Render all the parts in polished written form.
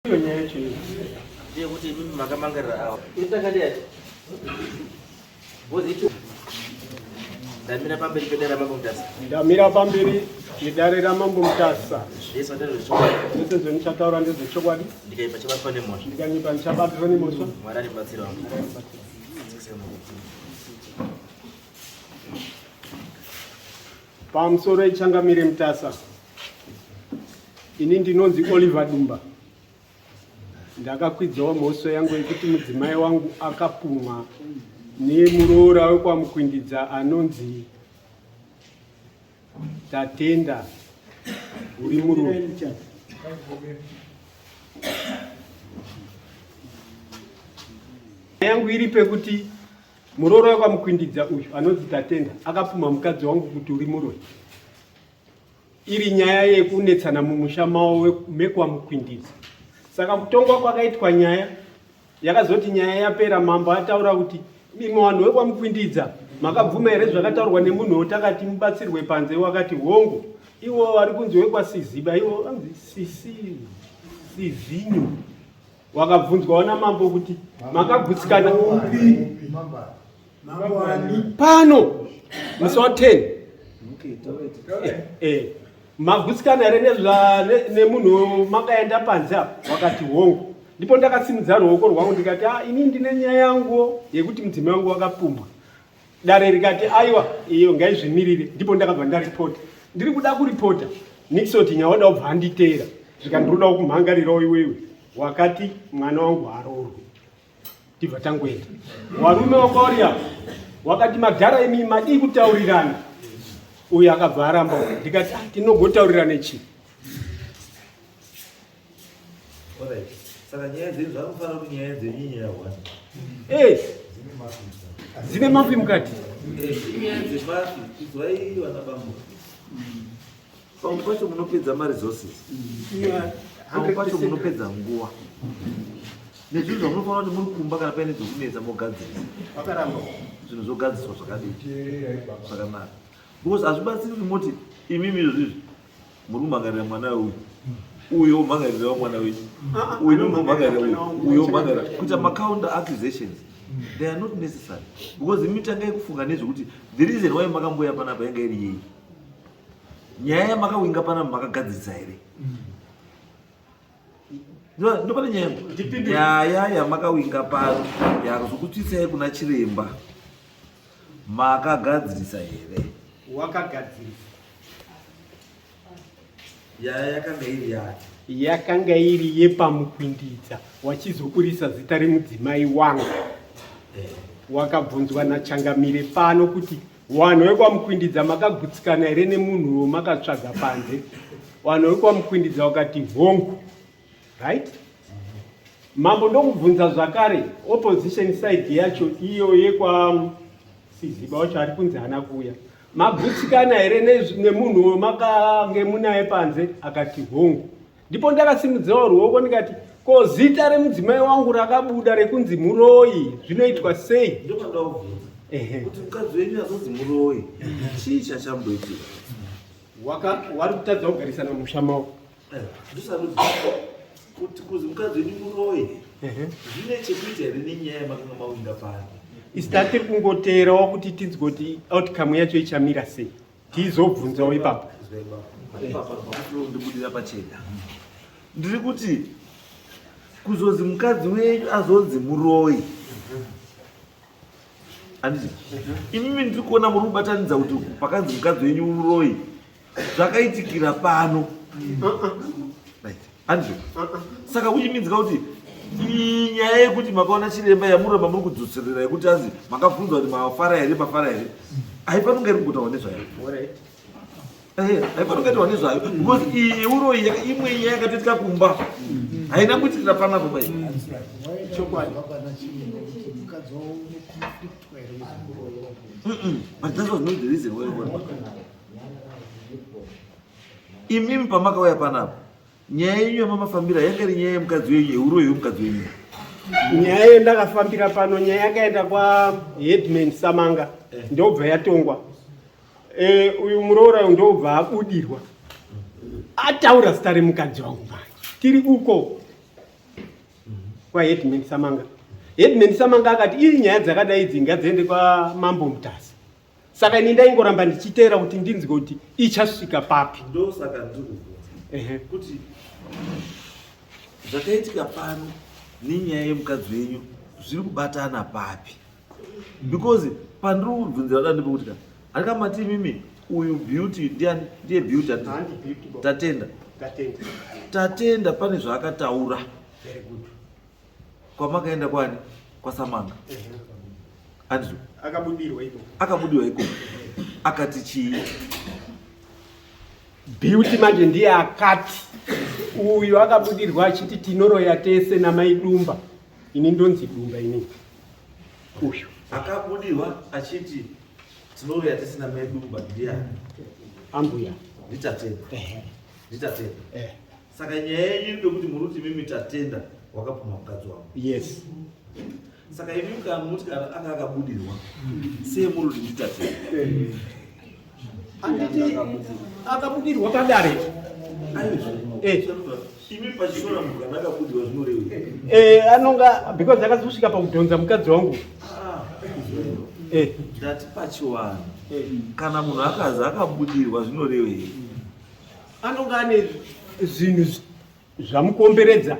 Dia kuti mimi makamangara awa. Itakadi ati. Bozito. Ndamira pamberi pedera mambo mutasa. Ndamira pamberi idarira mambo mutasa. Yesu atero zvokwadi. Ndese zvonichataura ndezvechokwadi. Ndikaipa chabatwa nemhosva. Ndikanipa ndichabatwa nemhosva. Mwari aribatsira wangu. Pamusoro ichangamire mutasa. Ini ndinonzi Oliver Dumba. Ndakakwidzawo mhosva yangu yekuti mudzimai wangu akapumwa nemuroora wekwamukwindidza anonzi Tatenda uri murume. Yangu iri pekuti muroora wekwamukwindidza uyu anonzi Tatenda akapumwa mukadzi wangu kuti uri muroyi. Iri nyaya yekunetsana mumusha mawo mekwamukwindidza. Saka kutongwa kwakaitwa nyaya yakazoti nyaya yapera mambo ataura kuti mimwe vanhu vekwamukwindidza makabvuma here zvakataurwa nemunhu wotakati mubatsirwe panze wakati hongu iwo vari kunzi wekwasiziba iwo anzi sizinyu wakabvunzwawo namambo kuti makagutsikana pano musi wa 10 magutsikana here nemunhu makaenda panze apa wakati hongu ndipo ndakasimudza ruoko rwangu ndikati ini ndine nyaya yangu yekuti mudzimai wangu wakapumwa. Dare rikati aiwa iyo ngaizvimirire ndipo ndakabva ndaripota. Ndiri kuda kuripota Nixoti nyaya wada kubva anditeera zvikandirodawo kumhangarirawo iwewe wakati mwana wangu haroorwe tibva tangoenda. Warume wakauri apa wakati magara imi madii kutaurirana uyu akabva aramba ndikati tinogotaurirana chii. Saka nyaya dzenyu zvakufana kuti nyaya dzenyu nyaya dzine mafi mukati. Nyaya dzemafi idzwai vana bambo. Pamwe pacho munopedza maresources. Pamwe pacho munopedza nguva. Nezvinhu zvamunofana kuti muri kumba kana paine dzokunetsa mogadzirisa. Zvinhu zvogadziswa zvakadii zvakanaka. Because hazvibatsiri kuti moti imimi izvozvizvi muri kumhangarira mwana uyu uyo mhangarira mwana wenyu uyu mhangarira uyo mhangarira kuita macounter accusations they are not necessary because imi tangai kufunga nezvekuti the reason why makamboya panapa yanga iri yei nyaya yamakawinga panapa makagadzirisa here ndopane nyaya yamakawinga pano yakuzokutwisai kuna chiremba makagadzirisa here Wakagadzirisa. Yakanga iri yepamukwindidza wachizokurisa zita remudzimai wangu. Wakabvunzwa naChangamire pano kuti wanhu wekwamukwindidza makagutsikana here nemunhu makatsvaga panze. Wanhu wekwamukwindidza wakati hongu. Right? Mambo ndokubvunza zvakare opposition side yacho iyo yekwasiziba wacho ari kunzi hana kuuya. Magutsikana here nemunhu makange munaye panze akati hongu. Ndipo ndakasimudzawo ruoko ndikati ko zita remudzimai wangu rakabuda rekunzi muroyi zvinoitwa sei? Kuti mukadzi wenyu azonzi muroyi chii chachamboitika? Wari kutadza kugarisana mumusha mawo. Kuti kuzi mukadzi wenyu muroyi zvine chekuita here nenyaya yamakanga mawinga pano? Isitati kungoteerawo kuti tinzigoti outcome yacho ichamira sei. Tizobvunzawo ipapo. Ndibudira pachena. Ndiri kuti kuzonzi mukadzi wenyu azonzi muroyi. Anditi? Imimi ndiri kuona muri kubatanidza kuti pakanzi mukadzi wenyu muroyi zvakaitikira pano. Anditi? Saka uchiminzika kuti nyaya yekuti makaona chiremba yamuramba muri kudzoserera yekuti azi makabvunzwa kuti mafara here mafara here haifanonge iri kugotawa nezvayo. Haifanonge itawa nezvayo because iyi uroyi imwe nyaya yakatoitika kumba haina kuitikira panapo bai. But that's was not the reason why imimi pamakauya panapo nyaya yenyu yamamafambira yanga iri nyaya yemukadzi wenyu yeuroyi wemukadzi wenyu. Nyaya yendakafambira pano nyaya yakaenda kwaHeadman Samanga ndobva yatongwa. Uyu muroora ndobva abudirwa ataura zita remukadzi wangu manje tiri uko kwaHeadman Samanga. Headman Samanga akati iri nyaya dzakadai dzingadziende kwaMambo Mutasi. Saka ini ndaingoramba ndichiteera kuti ndinzwe kuti ichasvika papi. Ndosaka ndikubvunza kuti zvakaitika pano nenyaya yemukadzi wenyu zviri kubatana papi? Because pandiri kubvunzira dande pekuti andikamati mimi uyu Beauty ndiye Beauty tatenda pane zvaakataura. Very good. Kwamakaenda kwani? Kwasamanga. Andizvo Akabudirwa iko. Akati chii? Beauty manje ndiye akati uyu akabudirwa achiti tinoroya tese namai Dumba. Ini ndonzi Dumba ini. Uyu akabudirwa achiti tinoroya tese namai Dumba ndiye ambuya nditatenda. Saka nyaya yenyu ndekuti muruti mimi tatenda wakapuma mukadzi wangu. Yes. Saka imi mukamuti kana akabudirwa sei muruti nditatenda? Anditi akabudirwa padare. Imi pachishona munhu kana akabudirwa zvinorevei? Anonga because akazosvika pakudhonza mukadzi wangu. Ndati pachiwana kana munhu akazi akabudirwa zvinorevei? Anonga ane zvinhu zvamukomberedza.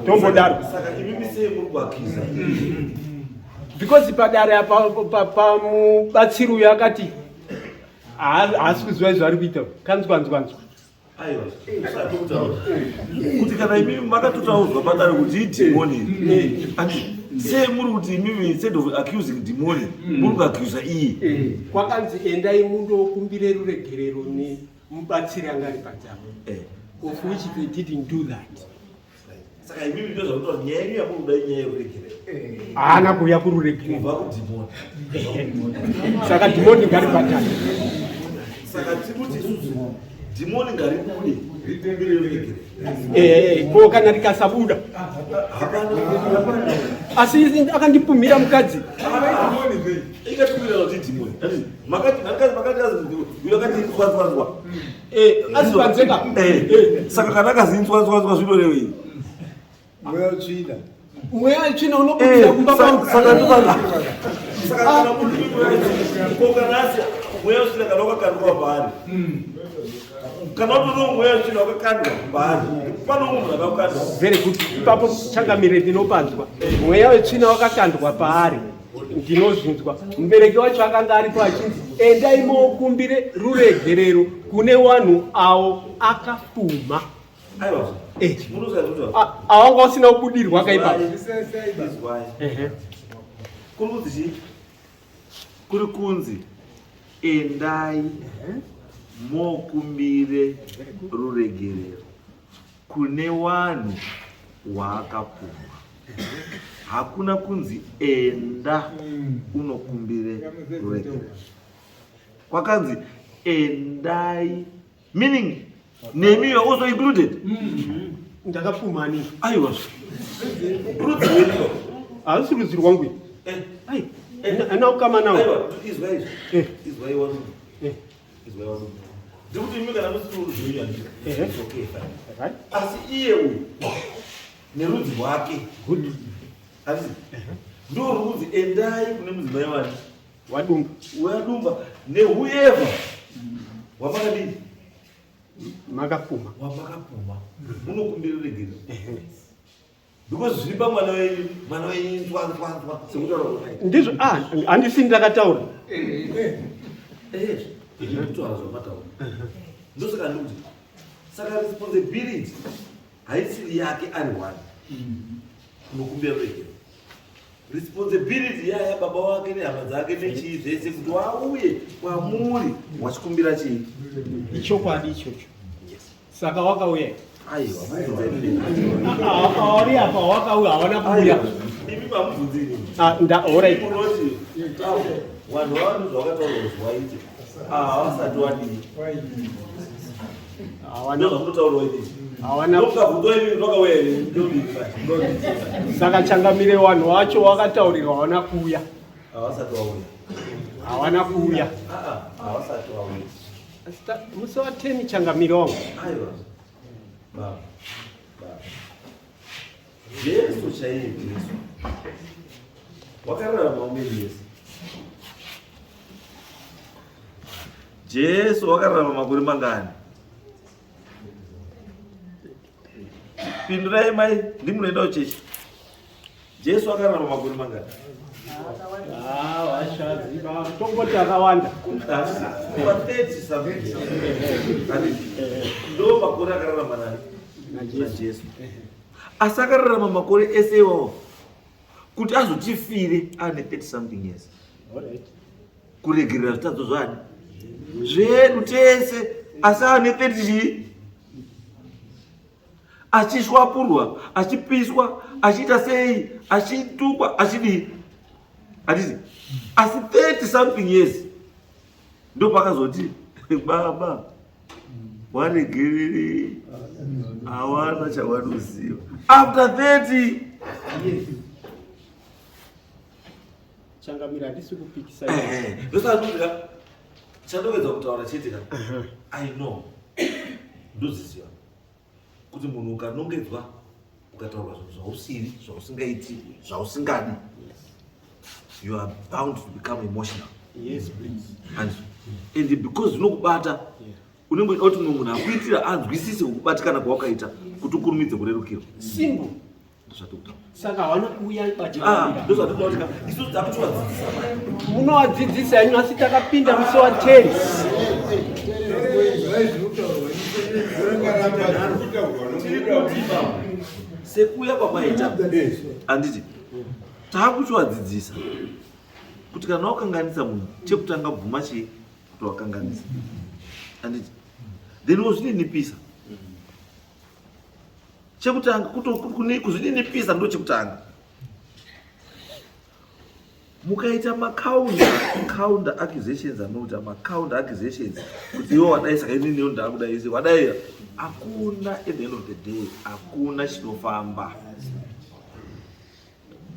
Tombodaro. Saka imi sei muri kuakiza? Because padare apa pamubatsiri uyu akati haasi kuziva izvo ari kuita kanzwanzwa. Aiwa, kuti kana imi makatotaudzwa padare kuti idhimoni, sei muri kuti imimi instead of accusing demoni muri kuacusa iyi? Kwakanzi endai mundokumbire ruregerero nemubatsiri anga ari padzavo. Of which they didn't do that. Saka imimi ndozvakuti nyaya yenyu yamuri kuda inyaya yeruregerero. Haana kuuya kururegerero. Kubva kudhimoni. Saka dhimoni ngari patani. Saka tikuti isusu dhimoni ngaribude rikumbire ruregerero. Ko kana rikasabuda. Asi akandipumira mukadzi. Ikatumira kuti dhimoni. Makati azi uyo akati nzwanzwa. Azivanzeka. Saka kana akazi nzwanzwa zvinorevei? Mweya wetsvina unopinda kumba kwangu. Saka kana munhu kokanasi mweya wetsvina kana wakakandwa paari. Kana utori mweya wetsvina wakakandwa paari. Pano munhu akakandwa. Very good. Ipapo changamire ndinopanzwa. Mweya wetsvina wakakandwa paari. Ndinozvinzwa. Mubereki wacho akanga aripo achinzi endai mokumbire ruregerero kune wanhu avo akapfuma. Aiwa. Awanga usina kubudirwa akaipa. Kuri kunzi endai mokumbire ruregerero kune wanhu waakapfuma. Hakuna kunzi enda unokumbire ruregerero. Kwakanzi endai, meaning name you are also included. Ndakapfuma ani? Aiwa. Rudzi wenyu. Harusi rudzi rwangu. Ai. Nawo kama nawo. Aiwa, izwa izvo. Izwa iwanu. Izwa iwanu. Ndikuti imi kana musiri rudzi wenyu andiko. Okay, fine. Asi iye uyu nerudzi rwake. Good. Asi ndo rudzi endai kune mudzimai wani Wadumba. Wadumba newhoever wamakadini makapfuma munokumbira ruregerero. Because zviri pamwana wenyu nzwanzwa sekutaura ndizvo. Handisi ndakataura. Kutaura zvamataura. Ndosaka ndikuti saka responsibility haisiri yake ari one kunokumbira ruregerero. Responsibility yaya baba wake nehama dzake nechii zvese kuti wauye kwamuri wachikumbira chii. Ichokwadi ichocho. Saka wakauya. Aiwa, auri apa wakauya hawana kuuya. Imi pamubvunziri. Alright. Munoti vanhu vanhu zvavakataura kuti waite havasati wadii. Hawana zvavakutaura idii. hawana. Ndokabvunzwa imi ndokauya imi ndodii. Saka changamire wanhu wacho wakataurirwa hawana kuuya. Havasati wauya. Hawana kuuya. Havasati wauya. Musi wa 10 changamire wangu. Aiwa. Baba. chaiye Jesu wakararama umeyesi. Jesu wakararama makore mangani? Pindurai mai, ndimunoenda kuchechi. Jesu wakararama makore mangani? Washaziba tomboti akawanda. Kwa 30 something. Ndo makore akararama nani? Na Jesu. Asakararama makore ese iwawo kuti azotifire ane 30 something years. Kuregerera zvitadzo zvani zvedu tese asi ane 30 achishwapurwa, achipiswa, achiita sei, achitukwa, achidii hatiti asi 30 something years ndo pakazoti baba waregerere hawana chavanoziva after 30 changamira handisi kupikisa ndosanuka chandowedza kutaura chete ka I know ndoziziva kuti munhu ukanongedzwa ukataura zvinhu zvausiri, zvausingaiti, zvausingadi, you are bound to become emotional. Yes, please. And because zvinokubata unenge kuti mumwe munhu akuitira anzwisise kukubatikana kwawakaita kuti ukurumidze kurerukirwa. Simple. Ndozvatokutaura. Saka hawana kuuya pachikora. Ndozvatokutaura kuti isusu takuchivadzidzisa. Munowadzidzisa henyu asi takapinda musi wa10. Sekuya kwamaita handiti takuchivadzidzisa kuti kana wakanganisa munhu chekutanga bvuma chii kuti wakanganisa handiti then wozvininipisa chekutanga kuzvininipisa ndo chekutanga. Mukaita counter accusations anoita counter accusations kuti iwo wadai saka inini ndinoda kudai ise wadai hakuna at the end of the day hakuna chinofamba.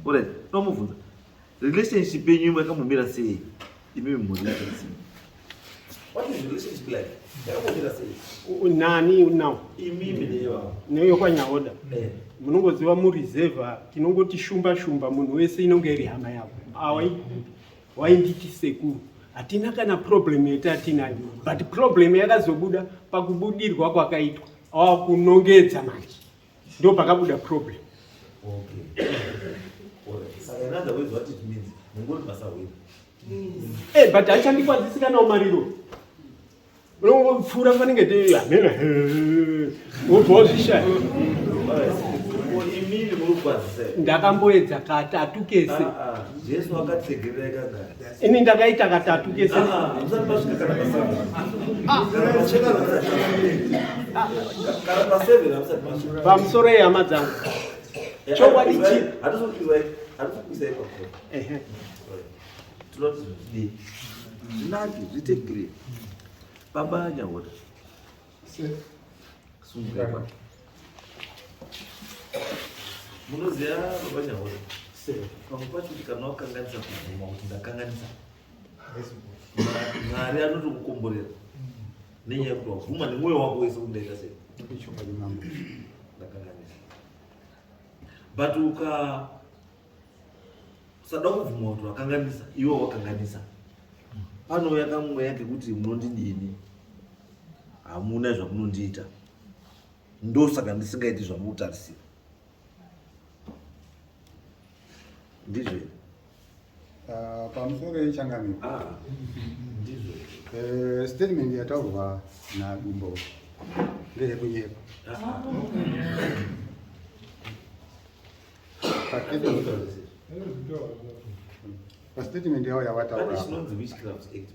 Alright, nomubvunza relationship yenyu yakamumira sei imimi muri sei? What is relationship like? Yakamumira sei? Nani now? Imimi neyo. Neyo kwanyaoda. Munongoziva mureserva tinongoti shumba munhu wese inonge iri hama yavo. Wainditi sekuru hatina kana problem yatinayo, but problem yakazobuda pakubudirwa kwakaitwa kunongedza manje ndo pakabuda problem. Okay. Saka in other words, what it means, mungori basa wenu. But hachandikwadzisi kana umariro. Unongopfuura panenge amena wobva wazvishaya. Imini murukwadzisa. Ndakamboedza katatu kese. Jesu akatsegerera kangani? Ini ndakaita katatu kese. Musati masvika kana pa7 musati masvika. Pamusoro yehama dzangu. Chokwadi chi? Hatizokwisai pakona. Tinoti zvidi. Zvinaki zvitegere. Baba nyahoda. Sunguka kwa. Munoziya baba nyahoda. Pamwe pacho kuti kana wakanganisa kubvuma kuti ndakanganisa. Mwari anotokukomborera. Nenyaya yekuti wabvuma nemwoyo wako wese kuti ndaita sei. Ndakanganisa. But sada kubvuma kuti wakanganisa, iwe wakanganisa. Panouya kamweya kekuti munondidini, hamuna zvamunondiita, ndosaka ndisingaiti zvamutarisira. Ndizvo pamusoro yechangamiro statement yataurwa naDumbo ndeyekunyeka. Pastatement yao yawataura chinonzi Witchcraft Act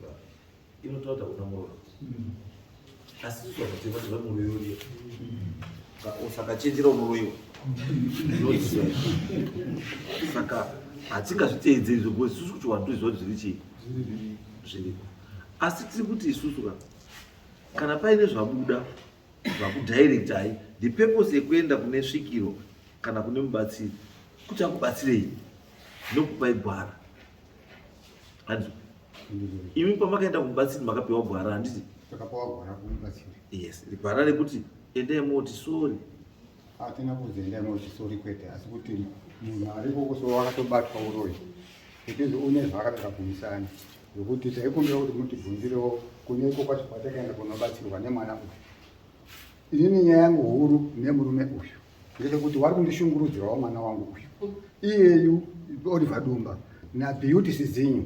inotaura kuti unamuroyo. Asi zvakateva kuti vamuroyo saka chenjera unoroyiwa. Saka hatingazviteedzeri zvekuti isusu kuti wandoziva kuti zviri chii zviriko. Asi tiri kuti isusu kana paine zvabuda zvakudhairektai, the purpose yekuenda kune svikiro kana kune mubatsiri kuti akubatsirei nokupai gwara. Handizvo imi pamakaenda kumubatsiri makapiwa gwara handiti? takapawa gwara kumubatsiri. Yes, gwara rekuti endai moti sorry Atina kuzinda mochisori kwete asi kuti munhu ariko kusoro wakatobatwa uroyi kuti une zvakabeka kumusana zvokuti taikumbira kuti mutibvunzirewo kuneko kwacho kwatakaenda kunobatsirwa nemwana uyu. Inini nyaya yangu huru nemurume uyu ngechekuti wari kundishungurudzirawo mwana wangu uyu iyeyu Oliver Dumba naBeauty Sizinyo.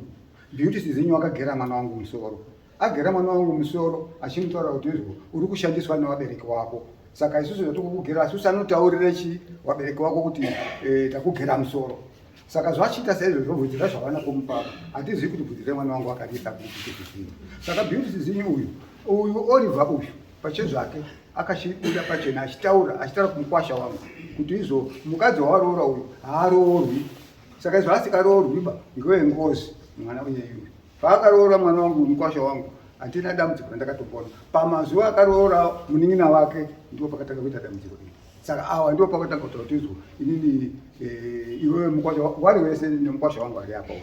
Beauty Sizinyo akagera mwana wangu musoro, agera mwana wangu musoro achimutaura kuti uri kushandiswa nevabereki wako. Saka isusu zvatikukugera asusu anotaurire chi wabereki wako kuti takugera musoro. Saka zvachiita saizvozvo bvudzi racho havana kumupa, hatizivi kuti bvudzi remwana wangu akariisa Beauty Sizinyo. Saka Beauty Sizinyo uyu Oliver uyu pachezvake akashibuda pachena achitaura kumukwasha wangu kuti izvo mukadzi wawaroora uyu haaroorwi. Saka izvo asikaroorwiba ngewengozi mwana uyeyu. Paakaroora mwana wangu mukwasha wangu hatina dambudziko randakatopona. Pamazuva akaroora munin'ina wake ndipo pakatanga kuita dambudziko iri. Saka awa ndipo pakatanga kutaura kuti izvo inini iwewe mukwasha wari wese nemukwasha wangu ari apa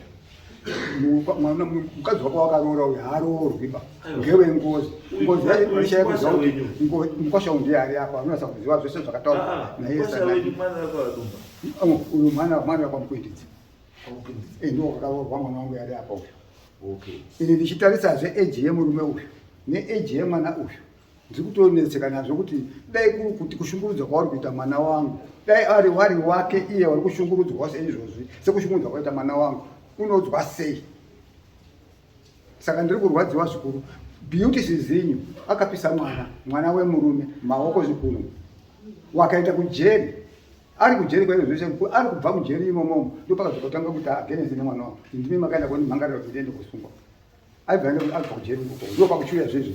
mukadzi wako wakaroora uyu haaroorwiba ngewengozi. Ngozi yaishaya kuziva kuti mukwasha ndiye ari apa anonasa kuziva zvese zvakataurwa naye. Uyu mwana wapamukwendidzi ndio wakaroorwa mwana wangu ari apa uyu. Ini ndichitarisazve eji yemurume uyu neeji yemwana uyu ndiri kutonetseka nazvo kuti dai kuri kuti kushungurudzwa kwauri kuita mwana wangu, dai ari wari wake iye wari kushungurudzwa seizvozvi sekushungurudzwa kwaita mwana wangu unodzwa sei. Saka ndiri kurwadziwa zvikuru. Beauty Sizinyo akapisa mwana wemurume maoko zvikuru wakaenda kujeri. Ari kujeri kwaizvo zvese ari kubva mujeri imomomo ndipo pakazokotanga kuti agenezi nemwana wangu ndimi makaenda koni mhangarira kuti ndiende kusungwa. Aibva kujeri ndipo pakuchuya zvezvo.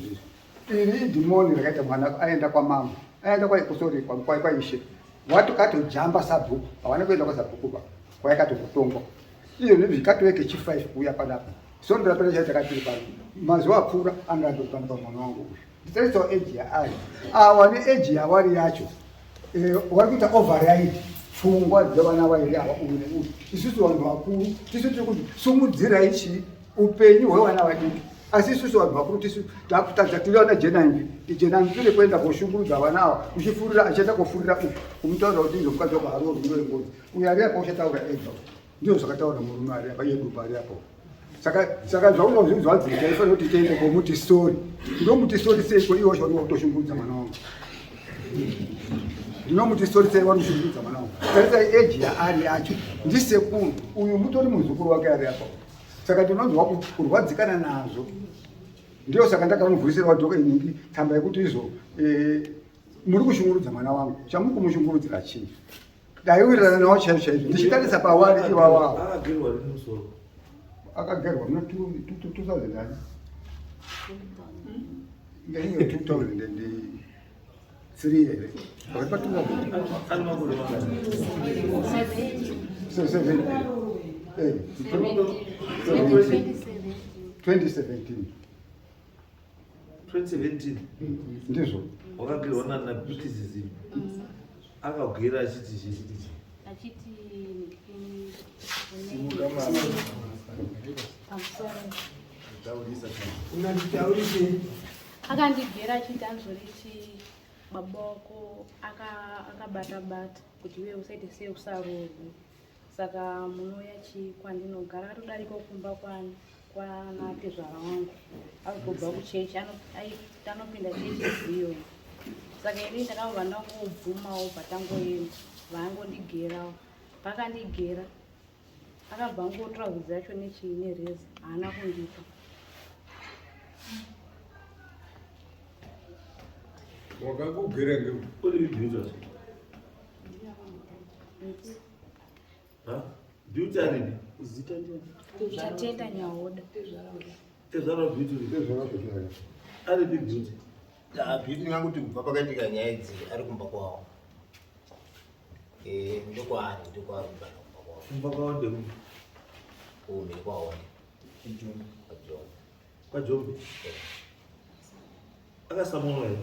Iri idhimoni rakaita mwana aenda kwamama, aenda kwaishe watokatojamba sabhuku havana kuenda kwasabhuku kwaikatokutongwa iyo zvikatoeke chi5 kuuya panapa. Sondera pene chatakatiri pano mazuva apfuura angadokana pamwana wangu uyu. Nditarisawo eji yaari awa neeji yavari yacho wari kuita override pfungwa dzevana vairi ava uyu neuyu. Isusu vanhu vakuru tisu tiri kuti sumudzirai chi upenyu hwevana vadiki, asi isusu vanhu vakuru tisu takutadza tiriona jenambi tiri kuenda koshungurudza vana ava uchifurira achienda kofurira uyu kumutaurira kuti izvo mukadzi wako haroorwi ngewengozi. Uyu ari apa uchataura ega ndizvo zvakataura murume ari apa yeduba ari apo. Saka zvaunozvinzwadzika ifanira kuti tiende komuti stori. Ndomuti stori seiko iwo wacho wari kutoshungurudza mwana wangu. Ndinomuti stori sei wari kushungurudza mwana wangu. Tarisai eji yaari yacho ndisekuru uyu mutori muzukuru wake ari apa. Saka ndinonzwa kurwadzikana nazvo. Ndio saka ndakamubvunzira wadhoko inhingi tsamba yekuti izvo muri kushungurudza mwana wangu. Chamuri kumushungurudzira chii? Dai wirirana nawo chaizvo ndichitarisa pawari iwawawo. Akagerwa muna 2000 ngeinge 2003 here wakapatuka 2017 ndizvo wakagirwa naBeauty Sizinyo akagwira achiti akandigera achiti anzoriti baboko akabata-bata kuti iwe usaite sei usaroorwe. Saka munoya chi kwandinogara akatodarika kumba kwanatezvara wangu akubva kuchechi anopinda chechi ziyo. Saka ini ndakabva ndangobvumawo bvatangoenda vaangondigerawo. Pakandigera akabva ngotora hudzi yacho nereza haana kundipa. wakakugera Beauty Beauty arini Chatenda nyaoda tezvara Beauty ari Beauty Beauty ngakuti kubva pakaitika nyaya idzi ari kumba kwawo ndokwaari kumba kwawo ndekuti kumhiri kwawo kwaJombe akasamonwa here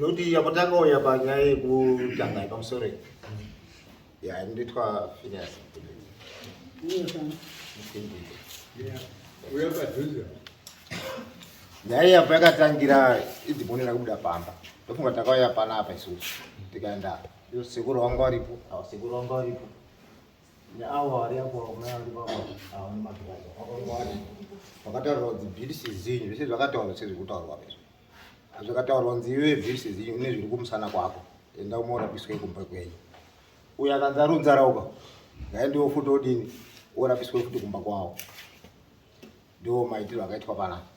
nokuti yapo takauya panyaya yekutanga yepamusoro inoitwa Phineas uya padhuze nyaya yapo yakatangira idhimoni rakubuda pamba ndofunga takauya panapa isusu tikaenda sekuru wanga waripo sekuru wanga waripo neavo vari apo vakataurwa kuti bhilisi zinyu zvese zvakataurwa sezvikutaurwa izvo zvakataurwa kunzi iwe bhilisi zinyu une zviri kumusana kwako enda umaurapiswe kumba kwenyu uyo akanzi arunzarauka ngaendiwo futi odini orapiswe futi kumba kwawo ndo maitirwo akaitwa panapa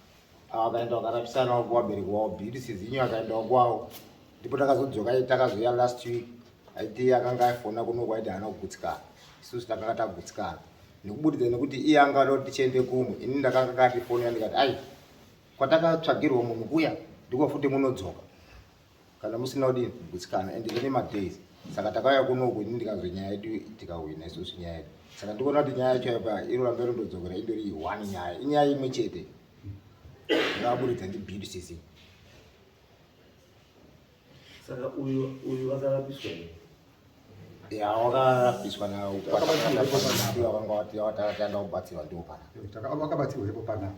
ava akaenda vakarapisanawo kuvabereki wavo bhilisi zinyu akaendawo kwawo ndipo takazodzoka takazoya last week aiti akanga afona kunoko aiti haana kugutsikana isusu takanga tagutsikana nekubudikidza nekuti iye anga ada kuti tiende kumwe ini ndakanga katifonera ndikati ai kwatakatsvagirwa munhu kuya ndiko futi munodzoka kana musina kudini kugutsikana ende kune madays saka takauya kunoko ini ndikazwe nyaya yedu tikahwina isusu nyaya yedu saka ndikuona kuti nyaya yacho yapa inoramba rondodzokera indori one nyaya inyaya imwe chete ngabudikidza ndibhilisi saka uyu akarapiswa ya wakarapiswa nawo vakanga kubatsirwa ndo pana vakabatsirwa ipo pana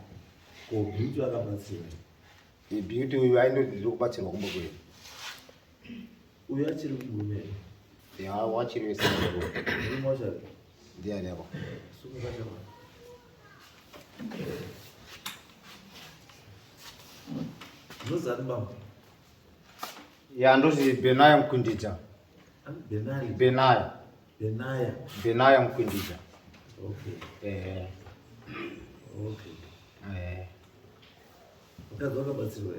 beauty akabatsirwa beauty uyu aindodiri kubatsirwa kumba kwenu uyu achiri kugumera ya wachiri wesengo mochari ndiani apo sukukachama nozani bamba ya ndozi Benaya Mkwindija Benaya Mkwindija okay mukadzi wakabatsirwa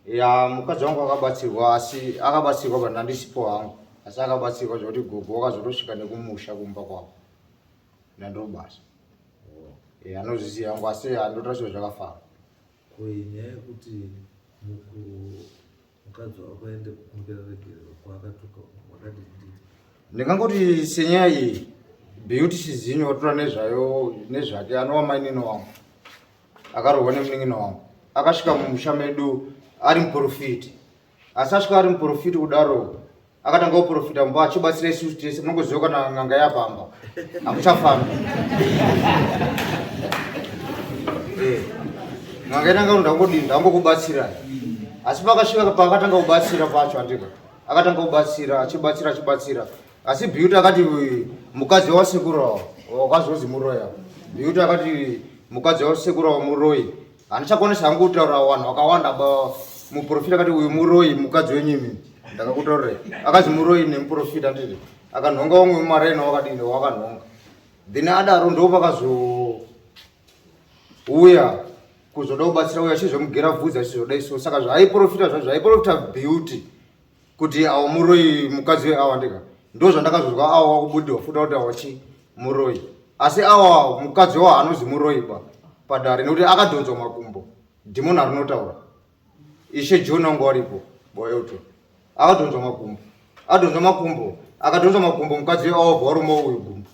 ya mukadzi wangu akabatsirwa asi akabatsirwa pandandisipo hangu asi akabatsirwa zvekuti gogo wakazotosvika nekumusha kumba kwavo nandobasa anozviziva yangu asi andotasho zvakafara nyaya yekuti mukadzi wako aende kumukererekerero kwaakatuka wakadii ndingangoti senyaya iyi beauty chizinyo watora nezvayo nezvake anova mainino wangu akarohwa nemunin'ino wangu akasvika mumusha medu ari muprofiti asi asvika ari muprofiti kudaro akatanga kuprofita mba achibatsira isusu tese munongoziva kana n'anga yapamba hamuchafambi n'anga inanga ndangodini ndangokubatsirai asi pakasvika paakatanga kubatsira pacho andika akatanga kubatsira achibatsira asi beauty akati mukadzi wasekuru wakazozi muroya beauty akati mukadzi wasekuru wamuroyi handichakwanisa hangu kutaura vanhu vakawanda muprofita akati uyu muroyi mukadzi wenyimi ndakakutaurirai akazi muroyi nemuprofita nditi akanhonga wamwe wemaraino wakadini wakanhonga then adaro ndo pakazouya kuzoda kubatsira uya achizomugera bvudzi achizoda iso saka zvaiprofita zvaiprofita beauty kuti awo muroyi mukadzi weawa ndika ndo zvandakazozwa awo wakubudirwa futa kuti awachi muroyi asi awa mukadzi wawo hanozi muroyi padare nekuti akadhonzwa makumbo dhimoni arinotaura ishe John wangu waripo boyoto akadhonzwa makumbo akadhonzwa makumbo mukadzi weawa bwaruma uyu gumbo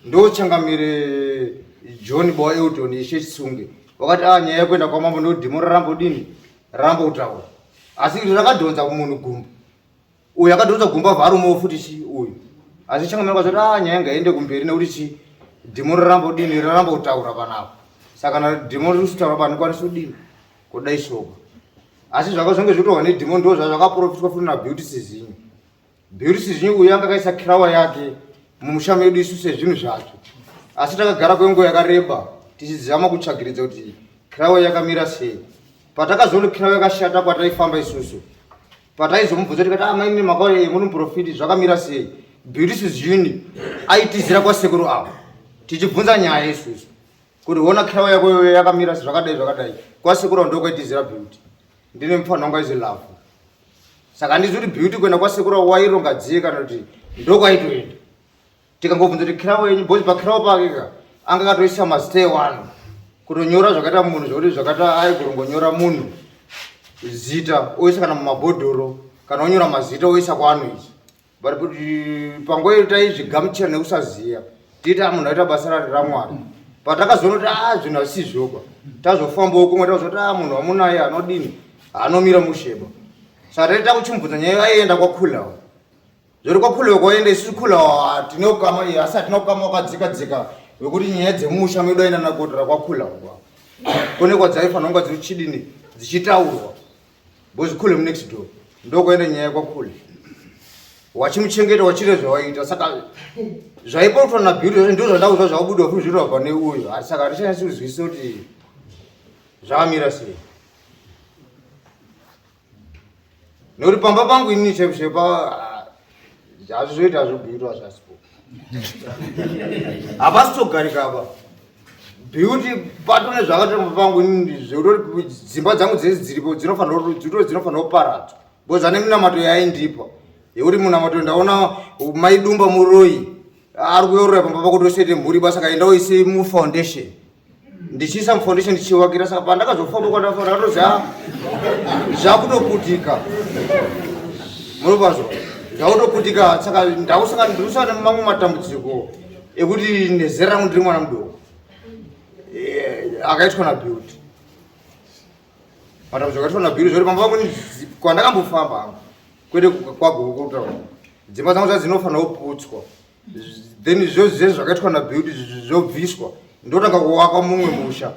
ndo changamire John boyoto ishe Chisunge wakati nyaya yekuenda kwamambo ndo dhimoni rarambodini rarambokutaura asi rakadhonza munhu gumbo uyu akadhonza gumbo abva arumawo futi chi uyu asi changamira kwazoti nyaya ngaende kumberi nekuti chi dhimoni rarambodini rarambokutaura panapa saka na dhimoni risitaura panikwanisa kudini kudai shoko asi zvakazonge zvitohwa nedhimoni ndo zvakaprofitwa futi nabeauty sizinyu uyu anga akaisa kirawa yake mumusha medu isu sezvinhu zvacho asi takagara kwenguva yakareba tichizama kutsvagiridza kuti kirawa yakamira sei patakazoona kirawa yakashata kwataifamba isusu pataizomubvunza tikati maini makauya muri muprofiti zvakamira sei beauty sizinyu aitizira kwasekuru avo tichibvunza nyaya isusu kuti ona kirawa yako yakamira zvakadai kwasekuru avo ndokwaitizira beauty ndine mufana wanga izilavhu saka ndizi kuti beauty kuenda kwasekuru avo waironga dziye kana kuti ndokwaitoenda tikangobvunza kuti kirawa yenyu bhozi pakirawa pakeka anga akatoisa mazita ewanhu kutonyora zvakaita munhu zvokuti zvakaita aigorongonyora munhu zita oisa kana mumabhodhoro kana onyora mazita oisa kwanhu ichi but kuti pangoita izvigamuchira nekusaziya tiiti munhu aita basa ramwari patakazoona kuti zvinhu hazisizvoba tazofambawo kumwe tazoti munhu wamunaye anodini anomira musheba saka taita kuchimbudza nyaya aienda kwakhulawa zvori kwakhulawa kwaenda isusu khulawa tine ukama asi hatina ukama wakadzika wekuti nyaya dzemusha medu aenda nakodhera kwakhulawa kwavo konekwa dzaifanira kunga dziri chidini dzichitaurwa bozi Khule next door ndokuenda nyaya kwaKhule wachimuchengeta wachire zvawaita saka zvaipautwa naBeauty ndizvo zvandaudzwa zvaubuda futi zviri pane uyu saka handichanasi kuzwisisa kuti zvakamira sei nekuti pamba pangu inini chepchepa hazvizoita hazvoBeauty hazvasipo hapasitogarika apa Beauty patone zvakati pangu inini zvekuti dzimba dzangu dzese dziripo dzinofanira kuparadzwa bozi ane minamato yaindipa yekuti munamato ndaona maidumba Muroi ari kuyorora pamba pakuti osete mhuri basa kaenda oise mufoundation ndichiisa mufoundation ndichiwakira saka pandakazofamba kwandafana katoziva zvakutoputika munopazva zvakutoputika saka ndakusangana nemamwe matambudziko ekuti nezera rangu ndiri mwana mudoko akaitwa naBeauty matambudziko akaitwa naBeauty zvoti pamba pangu kwandakambofamba hangu kwete kwagogo kutaura dzimba dzangu dzinofanira kuputswa then izvozvo zvakaitwa naBeauty zvobviswa ndotanga kuwaka mumwe musha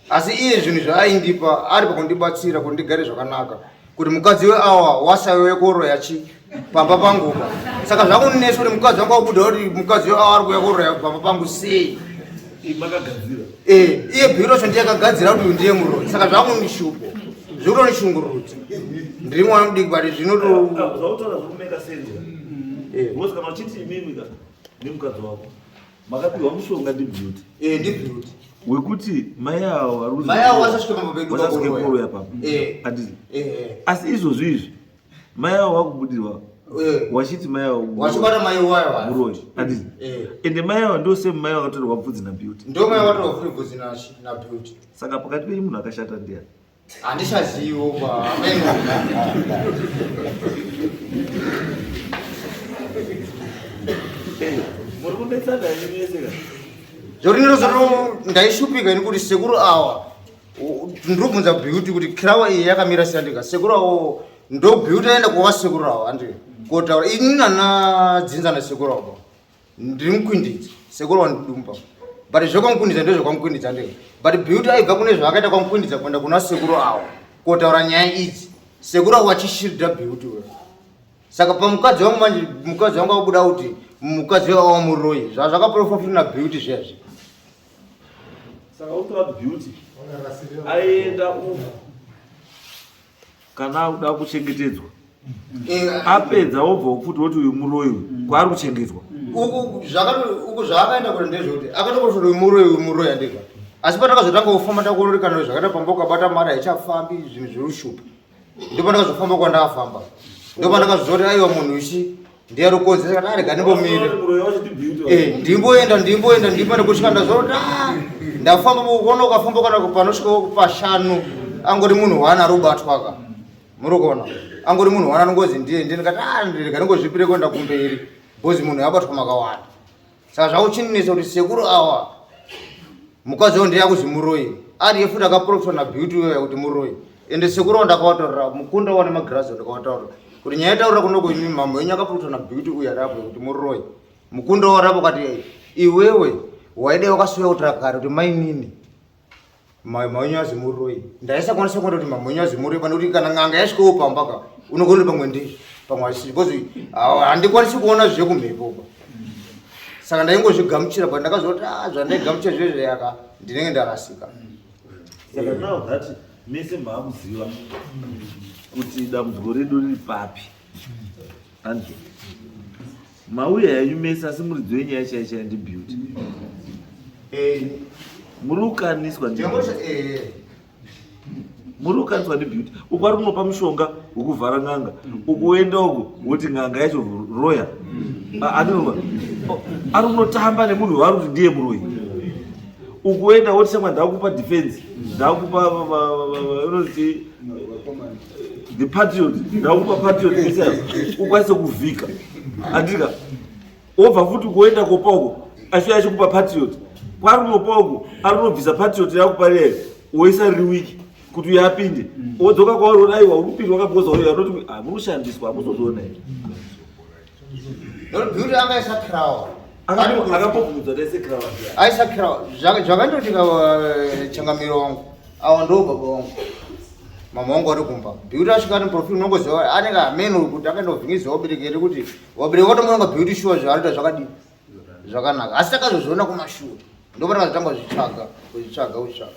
asi iye zvinhu zvaaindipa ari pakundibatsira kuti ndigare zvakanaka kuti mukadzi weawa wasaiwekoroya pamba pangupa saka zvakunesa kuti mukadzi wangu wabuda kuti mukadzi weawa ari kuyekoroya pamba pangu sei makagadzira iye Beauty cho ndiyakagadzira kuti ndiye Muroi saka zvakunishupo zvirikutonishungurudza ndiri mwana mudiki bati zvautora zvokumeka sense because kana uchiti imimi nemukadzi wako makapihwa mushonga ndiBeauty ndiBeauty wekuti mai avo wasasvikemuroya papa handiti asi izvozvo izvi mai avo vakubudirwa wachiti mai avo wachibata mai wayo Muroi handiti ende mai avo ndo semu mai vakatorwa bvudzi naBeauty ndo mai vakatorwa bvudzi naBeauty saka pakati penyu munhu akashata ndiani handichazivo muri kunetsana imi yese ka zvori ndinozoto ndaishupika ini kuti sekuru awa ndinobvunza Beauty kuti kirawa iyi yakamira sei ndika sekuru awo ndo Beauty aenda kuva sekuru awo handika kotaura inini hanadzinza nasekuru awo ndiri mukwindidzi sekuru wandidumba but zvokwamukundidza ndozvokwamukundidza ndika but Beauty aibva kune zvakaita kwamukundidza kuenda kuna sekuru awo kotaura nyaya idzi sekuru awo achishirira Beauty we saka pamukadzi wangu manje mukadzi wangu akubuda kuti mukadzi wawa Muroi zvakaprofita futi naBeauty zvezvi saka utora Beauty aenda umu kana akuda kuchengetedzwa apedza obva futi woti uyu Muroi kwaari kuchengetwa uku zvaakaenda kuti ndezvekuti akatokoto uyu Muroi andika asi patakazotanga kufamba takuori kana zvakaita pamba ukabata mari haichafambi zvinhu zvirushupa ndipo ndakazofamba kwandakafamba ndipo pandakazoti aiwa munhu ichi ndiye rukonzi saka arega ndimbomire ndimboenda ndimboenda kusvika ndazoti ndafamba kuona ukafamba kana panosvika pashanu angori munhu wana rubatwaka murikuona angori munhu wana nongozi ndiye ndikati ndirega ndingozvipire kuenda kumberi bhozi munhu yabatwa makawanda saka zvakuchininisa kuti sekuru awa mukadzi wo ndiye akuzi Muroi ariye futi akaprofitwa naBeauty weya kuti Muroi ende sekuru wandakawataurira mukunda wane magirazi wandakawataurira kuti nyaya taurira kunoko imi mama wenyu akaprofitwa naBeauty uya rapo kuti Muroi mukunda warapo kati iwewe waida wakasuya kutaura kare kuti mainini mama wenyu azi Muroi ndaisakwanisa kuona kuti mama wenyu azi Muroi pane kuti kana n'anga yasvikawo pambaka unogona kuti pamwe ndizvo pamwe asii because handikwanisi kuona zvekumhepoba saka ndaingozvigamuchira but ndakazoti zvandaigamuchira zvezvo yaka ndinenge ndarasika saka now that mese maakuziva kuti dambudziko redu riri papi handiti mauya yanyu mese asi muridzi wenyaya chaichaya ndiBeauty muri kukaniswa muri kukaniswa ndiBeauty uku ari kunopa mushonga wekuvhara n'anga ukuenda uku woti n'anga yacho roya anova ari kunotamba nemunhu wari kuti ndiye Muroi ukuenda woti shamwa ndakupa defense ndakupa unoti the patriot ndakupa patriot isa ukwanise kuvhika andika obva futi kuenda kopauko asho achikupa patriot kwari kunopauko ari kunobvisa patriot yakupa rere woisa riri wiki kuti uyapinde wodzoka kwauri kuti aiwa urupindi wakabhoza uyo anoti munoshandiswa hamuzozoona here Beauty angaisa kirawa akapobvudzwa nesekira aisakira zvakandotika changamiro wangu awa ndo baba wangu mama wangu ari kumba beauty asvika ati profil unongoziva anenge ameno kuti akandovhingidza waberekeri kuti wabereka watomonanga beauty sure zvaarita zvakadii zvakanaka asi takazozviona kumashure ndopata kazotanga kuzvitsvaga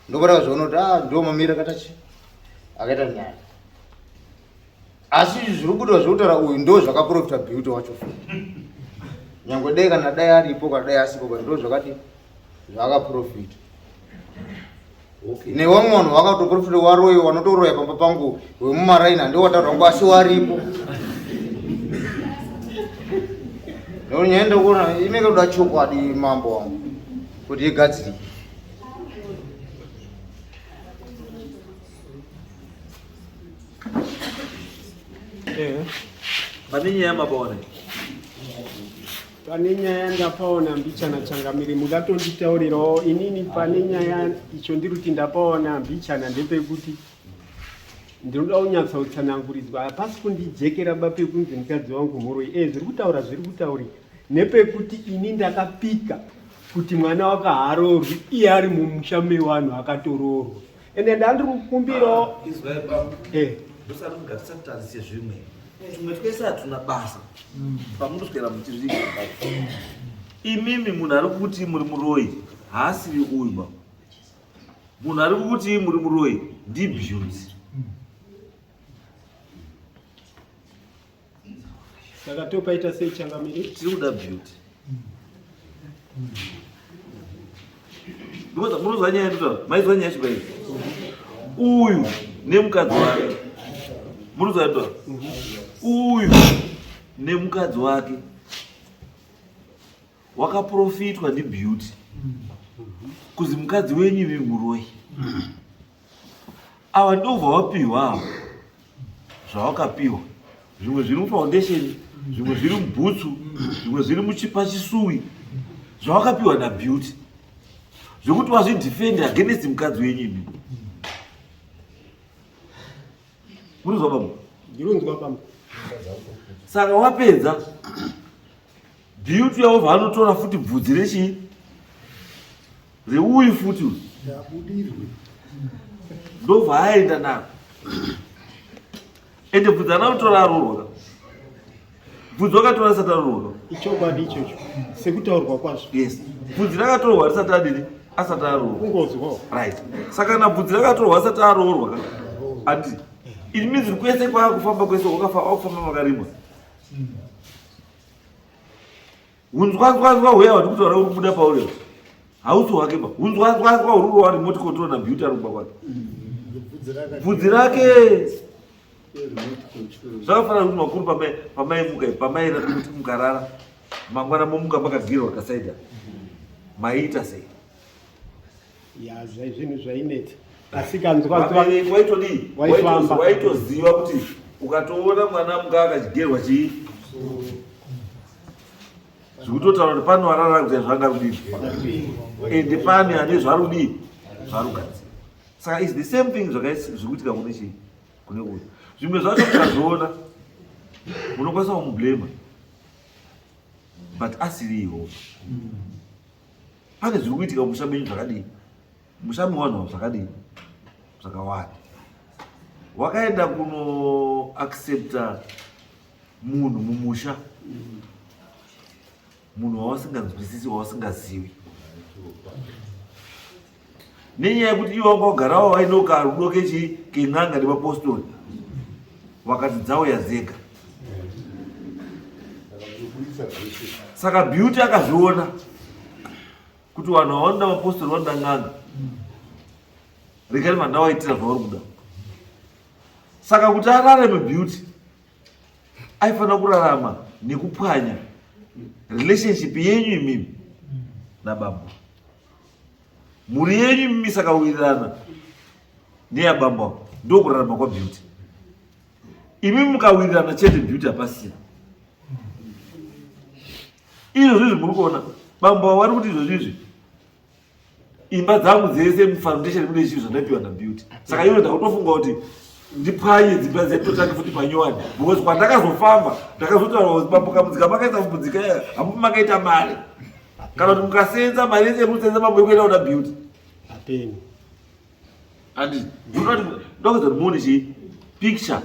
ndopata kazoona kuti ndo mamiri akatachi akaita nyaya asi zviri kudiwa zvekutaura uyu ndo zvakaprofita beauty wacho nyangwe dai kana dai aripo kana dai asipo but ndo zvakati zvakaprofita nevamwe vanhu vakatoprofita waroyi vanotoroya pamba pangu wemumaraini handi wataura ngo asi waripo nonyaenda kuona inenge kuda chokwadi mambo wangu kuti igadzirike pane nyaya mabaona pane nyaya ndapaona mbichana Changamire mungatonditaurirawo inini pane nyaya icho ndiri kuti ndapaona mbichana ndepekuti ndinoda kunyatsa kutsanangurizwa hapasi kundijekera bapekunzi mukadzi wangu muroi zviri kutaura zviri kutaurika nepekuti ini ndakapika kuti mwana wakaharorwi iye ari mumusha mewanhu akatoroorwa ende ndandiri kukumbirawo ndosati mungatisatarise zvimwe twese hatuna basa pamundoswera muchizviga imimi munhu ari kuti muri muroi haasiri uyu munhu ari kuti muri muroi ndibhyuti saka topaita sei Changamire tiri kuda bhyuti munozwa nyaya nditaura maizwa nyaya chibaii uyu nemukadzi wake munozwa nditaura uyu nemukadzi wake wakaprofitwa ndibhyuti kuzi mukadzi wenyu vimuroi ava ndobva wapiwa zvawakapiwa zvimwe zviri mufoundation zvimwe zviri mubhutsu zvimwe zviri muchipachisuwi zvawakapiwa nabhyuti zvokuti wazvidefendi against mukadzi wenyu imi munozwa baba ndinonzwa pamba saka wapedza bhyuti yaobva anotora futi bvudzi rechii reuyu futi ndobva aenda naro ende bvudzi anotora arorwa bvudzi wakatora risati arorwa ichokwadi ichocho sekutaurwa kwazvo yes bvudzi rakatorwa risati adini asati arorwa kungozwawo right saka kana bvudzi rakatorwa asati arorwa ati it means kwese kwakufamba kwese wakufamba makarimwa hunzwanzwanzwa hweya wati kutaura uri kubuda pauri hausi wake ba hunzwanzwanzwa uri wa remote control na beauty ari kuba kwake bvudzi rake zvakafanana kuti makuru pamaimuka pamaira kuti mukarara mangwana momuka makagirwa kasaida maiita sei ya zvinhu zvaineta asi kanzwa waitoziva kuti ukatoona mwana muka akagerwa chii zvikutotaura kuti pano warara kuti zvanga rudii ende pane ane zvarudii zvarugadzira saka is the same thing zvikuitika kune chii kune uyu zvimwe zvacho mukazviona munokwanisa kumublema but asiri ihovo pane zviri kuitika musha menyu zvakadii musha mewanhu zvakadii zvakawanda wakaenda kunoaccepta munhu mumusha munhu wawasinganzwisisi wawasingazivi nenyaya yekuti iwe wanga wagarawo wainoka rudo ken'anga nemapostori wakati dzauya dzega saka beauty akazviona kuti vanhu vanoda mapostori vanoda n'anga rekari mandawaitira zvauri kuda saka kuti ararame beauty aifanira kurarama nekupwanya relationship yenyu imimi nababa mhuri yenyu imimi sakawirirana neyabamba ndokurarama kwabeauty imimi mukawirirana chete beauty hapasina izvozvizvi muri kuona bamba vari kuti izvozvizvi imba dzangu dzese mufoundation mune chinhu zvandapiwa nabeauty saka ivo ndakutofunga kuti ndipwanye dzimba dzedu tati futi panyowani because kwandakazofamba ndakazotaura zibabuka mudzika makaita mudzika hamupi makaita mari kana kuti mukasenza mari yese musenza mambo yekuenda kuda beauty apeni and ndokuti muone chi picture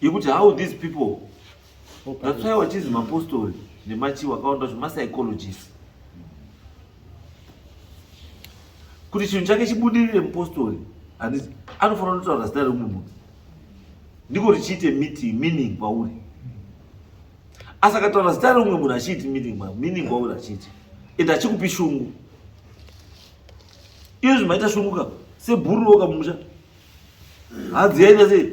yekuti how these people that's why wachizi mapostori nemachi wakaonda kuti mapsychologists kuti chinhu chake chibudirire mupostori handiti anofanira kutaura zita reumwe munhu ndiko richiite meaning pauri asi akataura zita reumwe munhu achiiti meaning pauri achiiti ende achikupi shungu iyo zvimaita shunguka sebhururoka mumusha hadzi yaita sei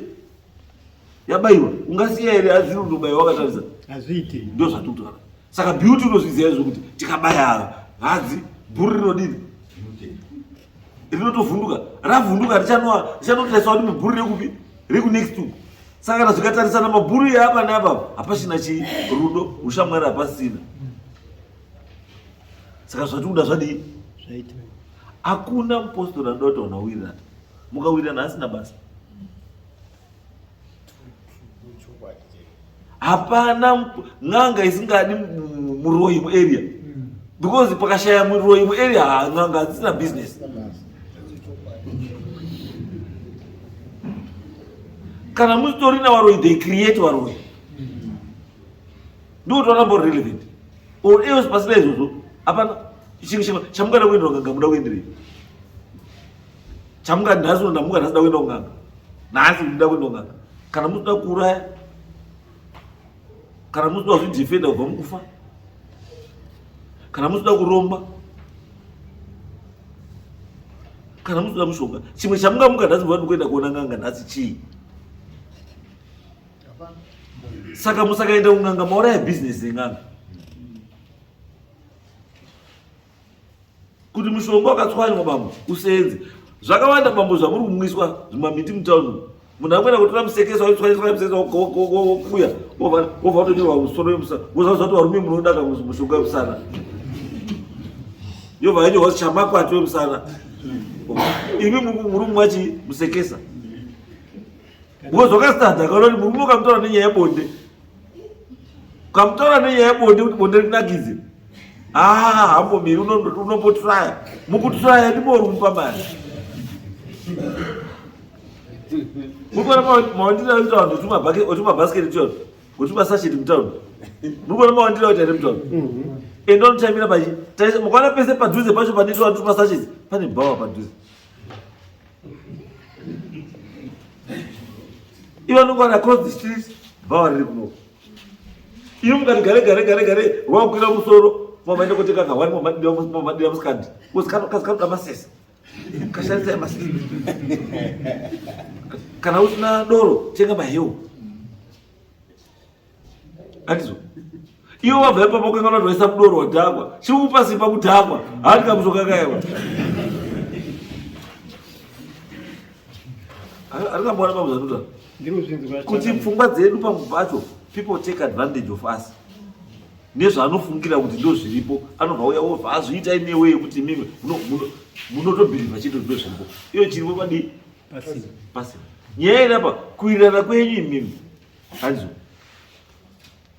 yabayiwa ungasiya here hadzi undobayiwa wakatarisa hazviiti ndo zvatutaura saka beauty unozviziva izvo kuti tikabaya hadzi bhuru rinodini rinotovhunduka ravhunduka richanotaiswa kuti mubhuru rekupi reku next to saka kana zvikatarisana mabhuru eapa neapa hapachina chirudo ushamwari hapasina saka zvatiuda zvadii zvaita hakuna mupostori anoda kuti wana wirirana mukawirirana asina basa hapana n'anga isingadi muroyi muarea because pakashaya muroyi muarea n'anga hadzisina business kana musitorina waroyi they create waroyi ndo torambo relevant or eos pasina izvozvo hapana chinhu chamungada kuenda kunganga muda kuenderei chamungati nhasi ndamunga nhasi da kuenda kunganga nhasi ndida kuenda kunganga kana musida kuuraya kana musida kuzvidefenda kubva mukufa kana musida kuromba kana musida mushonga chimwe chamungamunga nhasi mvani kuenda kuona nganga nhasi chii saka musakaenda kunganga mauraya bhizinesi yeng'anga kuti mushonga wakatswanywa bambo usenze zvakawanda bambo zvamuri kumwiswa zvimamiti mutauni munhu amwena kutora musekesa waitswanyiswa wokuya wobva utotirwa musoro wemusana wozazati warume munodaka mushonga wemusana yobva yanyorwa kuti chamakwati wemusana imi muri mwachi musekesa wozvakastadha kaonati murume ukamutaura nenyaya yebonde ukamutaura nenyaya yebonde kuti bonde rinakidze hambo miri unombotraya mukutraya ndimori mupamani mukona mawandira mutaundi otimabhasiketi mutaundi otimasasheti mutaundi mukona mawandira kuti ane mutaundi ende onotamira pachi mukana pese padhuze pacho panoitwa timasasheti pane bhawa padhuze ivo nongwana across the street bhawa riri kunoko iyo mukati gare rwakukwira musoro mamaenda kutenga kahwani mamadira musikandi kazikanuda masesa kashandisa masesa kana usina doro tenga mahewu andizvo iwo wabva ipapo kangana ndoisa mudoro wadhakwa chikupa simba kudhakwa haati kamusokakaiwa arikamboona pamuzanoda kuti pfungwa dzedu pamubvacho people take advantage of us nezvaanofungira kuti ndo zviripo anobva uya obva azviita inewe yekuti mimi munotobhirivha chito ndo zviripo iyo chiripo padii pasina nyaya inapa kuwirirana kwenyu imimi handizo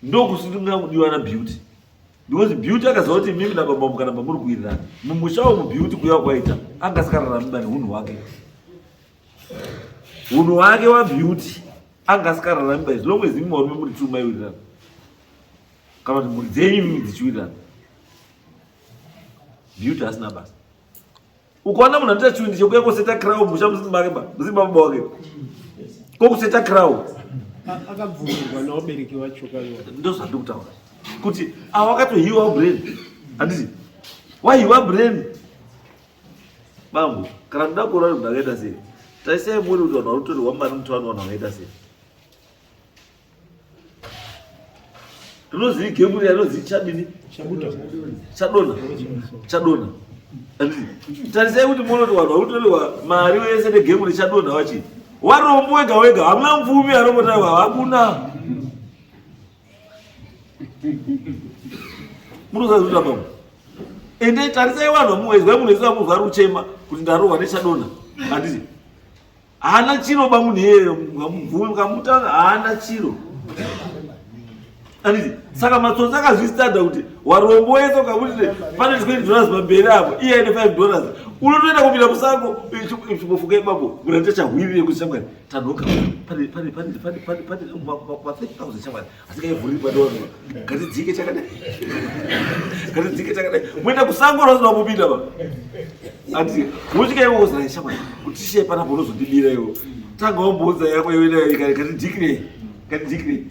ndokusitinga kudiwa na beauty because beauty akaziva kuti mimi nababambo kana bamuri kuwirirana mumushawo mubeauty kuya kwaita angasikararami bani hunhu hwake hunhu hwake wabeauty angasikararami bani zilongo ezimi marume muri tu maiwirirana kana kuti mhuri dzenyu mimi dzichiwirirana beauty hasina basa ukaona munhu anoita chiundi chekuya koseta crown musha musimba baba wake kokuseta crown akabvumirwa nawabereki wacho ndo zvandiri kutaura kuti ava wakatohiwa brain handiti wahiwa brain bambo kana ndoda kuona kuti munhu akaita sei taisai muone kuti vanhu varutorerwa mari mutano vanhu vakaita sei ndinozivi gemu yanozivi chadini chadona tarisai kuti muone kuti vanhu varutorerwa mari wese negemu rechadonha wachii warombo wega wega hamuna mvumi anombotarirwa hakuna munozazivuta bambo ende tarisai vanhu vamumwezwa munhu esina munhu ari kuchema kuti ndarohwa nechadonha handiti Hana chiro bamunhu iyeyo ngamutanga hana chiro. Anditi saka matsotsi akazvisitadha kuti warombo wese ukamuti pane $20 pamberi apo iye ine $5 unotoenda kupinda musango chibofuka ipapo muranda chahwirire kuti shamwari tanoka pane $30,000 shamwari asikaivhuriri padoa ngatidzike chakadai muenda kusango rosina kupinda pa ati musvika iwo kuzana shamwari kuti tishe pana bonozondibira iwo tanga wambodza yako iwe ngatidzikire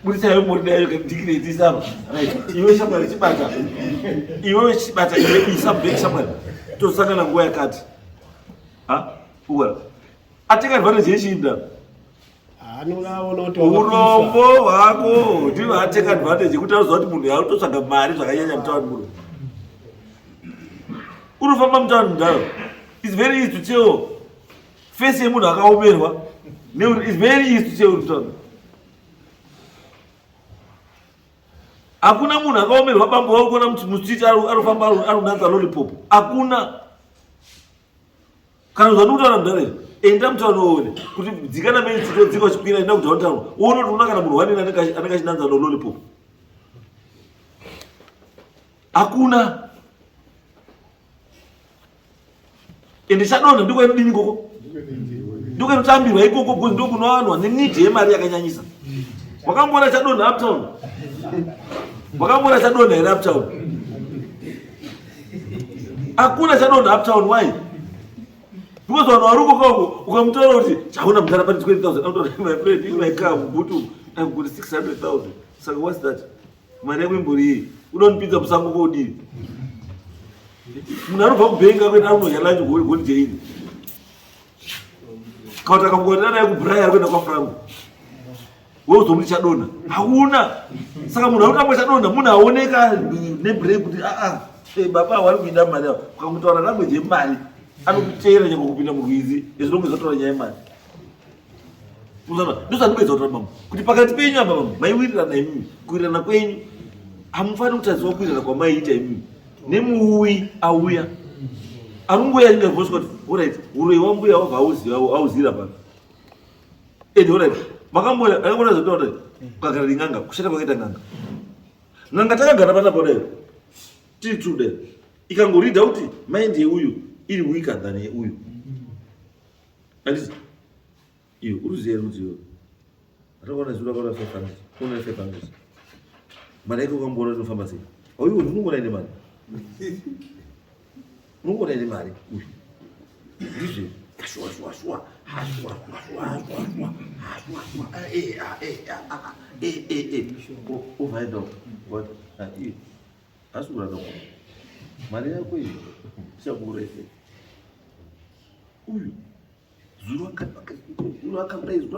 Burisa yo muri dayo kadikire tisaba. Right. Iwe shamwari chibata. Iwe chibata iwe isabek shamwari. To sanga na nguwa yakati. Ha? Uwa. Ateka advantage yeshinda. Anoona kuti urombo hwako ndiwo ateka advantage kuti azowa kuti munhu yautosanga mari zvakanyanya mutauni muno. Unofamba mutauni ndaro. It's very easy to tell. Face yemunhu akaomerwa. It's very easy to tell mutauni. Hakuna munhu akaomerwa bambo wakuona kuti musiti arofamba arunanza lollipop. Hakuna. Kana zvanutaura mudare enda mutauni woone kuti dzikana meni dzika chikwira enda kudowntown woona kuti una kana munhu wanini anenge achinanza lollipop. Hakuna. Ende chadonha ndiko inodini koko. Ndiko inotambirwa ikoko gozi ndiko kunowanwa nenidi yemari yakanyanyisa. Wakambona chadonha uptown. Wakambona chadonha here uptown. Hakuna chadonha uptown. Why? Because vanhu vari koko ukamutaura kuti chaona mutara pani $20,000 my friend in my car mubutu I've got $600,000. Saka what's that? Mari yako imbori iyi unondipinza musango kodini. Munhu anobva kubenga kuenda kunodya lunch holiday ini. Kauta kangoti naye kubraya ari kuenda kwaFranco. Wewe uzomuti chadonha. Hakuna. Saka munhu anotamba chadonha munhu aoneka nebreak kuti baba wari kuida mari yako. Ukamutaura language yemari anokuteera nyange kupinda murwizi ezvinonge zvataura nyaya yemari. Ndosandipedza kutaura mambo kuti pakati penyu apa mambo maiwirirana imimi kuwirirana kwenyu hamufaniri kutadziwa kuwirirana kwamaiita imimi nemuuyi auya anongoya ingavhosva kuti alright uroi wambuya wabva auzira pano ende alright makambona akambona zvataura kugara ringanga kushata kwakaita nganga takagara panapa kudai tiri true dai ikangoridha kuti mind yeuyu iri weaker than yeuyu anditi iyo uruziye rudziyo ataona zura kana 500 una 500 mara iko kwambona inofamba sei uyu unongona ine mari unongona ine mari uyu ndizve shwa over dog what asura dog mari yako iyo shabure uyu zuru akadai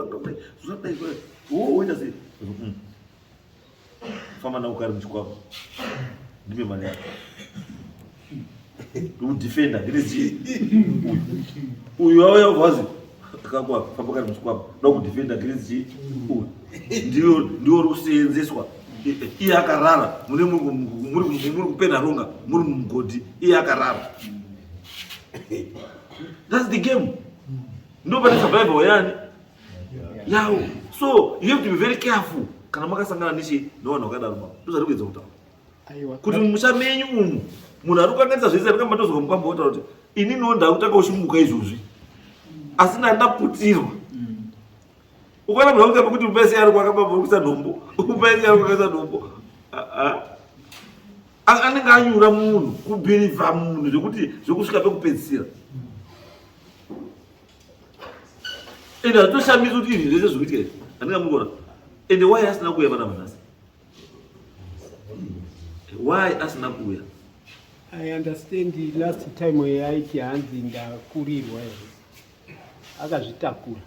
woita sei famba na ukari muchikwapa ndipe mari yako ndikudefenda ndirizi uyu auya vazi akakwa famba kari muchikwapa ndakudefenda ndirizi uyu ndiwo uri kuseenzeswa iye akarara muri kupenda ronga muri mumugodhi iye akarara. That's the game. Nobody survive yani. Yao. So you have to be very careful. Kana makasangana nishi ndowana wakadaro mama. Tuzari kuedza kutaura. Aiwa. Kuti mushamenyu umu munhu ari kukanganisa zvese ari kamatozoka mukwamba wotaura kuti ini ndonda kutanga ushimuka izvozvi. Asina ndaputirwa. Ukaona munhu akutamba kuti upaisi ari kwakababvisa nhombo. Upaisi ari kwakaisa nhombo. Anenge anyura munhu kubhirivha munhu zvekuti zvokusvika pekupedzisira. Ende atoshamisa kuti izvi zvese zvikuitika andingamugona. Ende why asina kuuya pana manhasi? Why asina kuuya? I understand the last time yaiti hanzi ndakurirwa akazvitakura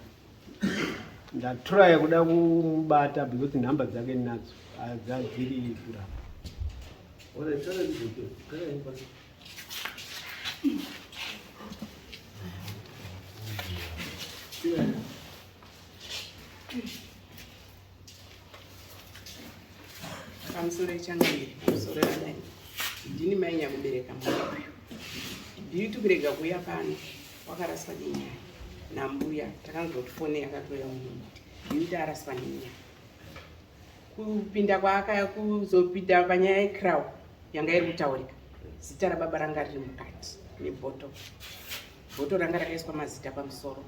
ndatraya kuda kumubata because nhamba dzake nadzo hadziri kurapa. Pamusoro changu musoro ranai ndini mai nyakubereka mwana uyu ndiri tukurega kuuya pano wakaraswa nenyaya nambuya takangotifonera akatoya munhu yuti araswa nenyaya kupinda kuzopinda panyaya yecrow yanga iri kutaurika zita rababa ranga riri mukati nebhoto ranga rakaiswa mazita pamusoro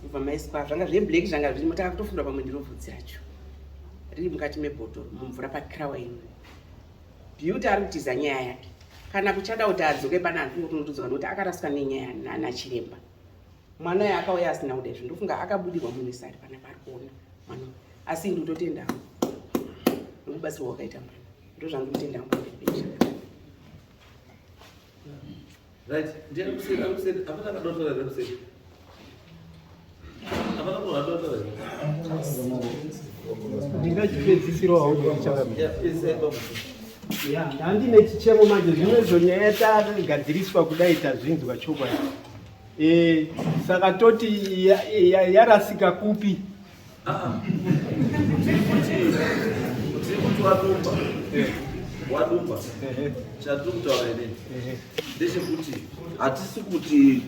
ubva maiswa zvanga zveblack zvanga zvirimo takatofunda pamwe ndirovhudzi racho riri mukati mebhoto mumvura pacrow imwe beauty ari kutiza nyaya yake kana kuchada kuti adzoke pana andinotonotodzwa nokuti akaraswa nenyaya nachiremba mwana uyo akauya asina kuda izvo ndofunga akabudirwa munisari pana pari kuona mwana asi ndinototendawo nokubatsirwa wakaita mwana ndo zvandinotenda mubeja right ndiye kuseri apana kadotora kuseri apana kudotora ndingachipedzisirawo handine chichemo manje zvimwe zvonyaya tagadziriswa kudai tazvinzwa chokwadi saka toti yarasika kupi kuti wadumba chatiri kutaura inei ndechekuti hatisi kuti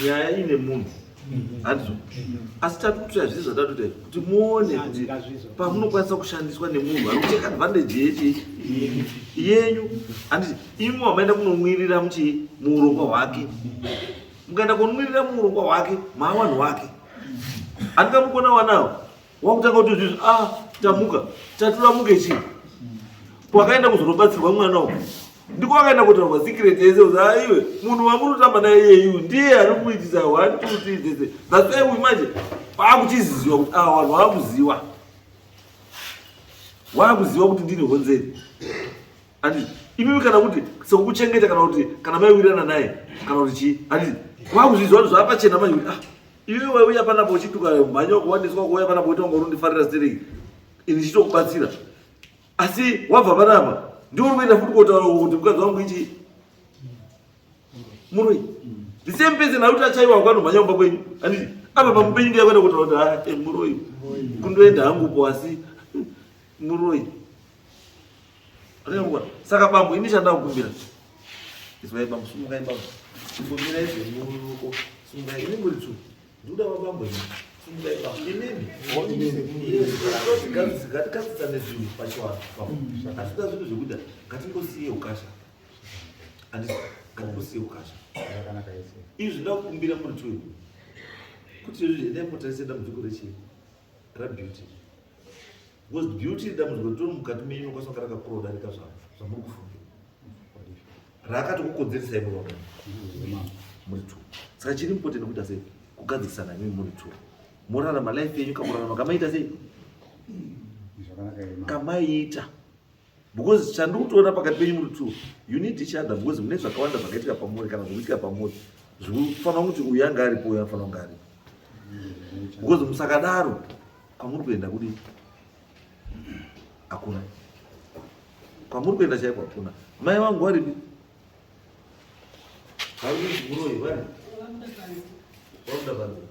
nyaya ine munhu handizo asi tatikutoya zvisi zvatatoita kuti muone kuti pamunokwanisa kushandiswa nemunhu ari kuteka advantage yenyu handiti imwe wamaenda kunomwirira muurongwa hwake mukaenda kunomwirira muurongwa hwake maawanhu wake handingamukona wanawo wakutanga kuti zvizvi tamuka taturamuke chii wakaenda kuzonobatsirwa mwana uku ndiko wakaenda kutaurwa secret yese kuti aiwe munhu wamurotamba naye yeyu ndiye ari kuitisa 1 2 3 dzese that's why manje vakuchiziziwa kuti vanhu vakuziva kuti ndini honzeri handiti imimi kana kuti sekukuchengeta kana kuti kana maiwirirana naye kana kuti chii handiti vakuzviziva kuti zvapachena manje kuti iwe waiuya panapo uchituka mhanya kuwaniswa kuuya panapo kuti wanga urondifarira stereki ini chitokubatsira asi wabva panapa ndiuri kuenda futi kotaura kuti mukadzi wangu ichi muroi the same person ari kuti achaiwa kwanomhanya kumba kwenyu handiti apa pamupenyu ndiye kuenda kutaura kuti muroi kundoenda hangupo asi muroi saka bambo ini chanda kukumbira iswai bambo sumukai bambo kumbira izvemuruko sumukai ini muri tsu ndikuda vabambo sumukai bambo inini ngatikasisane zvinhu pachiwana asida zvinhu zvekuda ngatingosiye ukasha handisi ngatingosiye ukasha izvi zvinoda kukumbira muri tsu kuti izvi ndaipotarise dambudziko rechii rabeauty because beauty dambudziko ritori mukati menyu nokasonga rakakurodarika zvamuri kufungira rakatokukonzeresai muroka muri twu saka chiri important kuita sei kugadzikisana nemi muri twu morarama life yenyu kamurarama kamaita sei kamaita because chandiri kutoona pakati penyu muri twu you need each other because mune zvakawanda zvakaitika pamuri kana zvokuitika pamuri zvinofanira kuti uyu anga aripo uyu anofanira kunge aripo because musakadaro kwamuri kuenda kudi hakuna kwamuri kuenda chaiko hakuna mai vangu varipi haimuroi vari waruda banze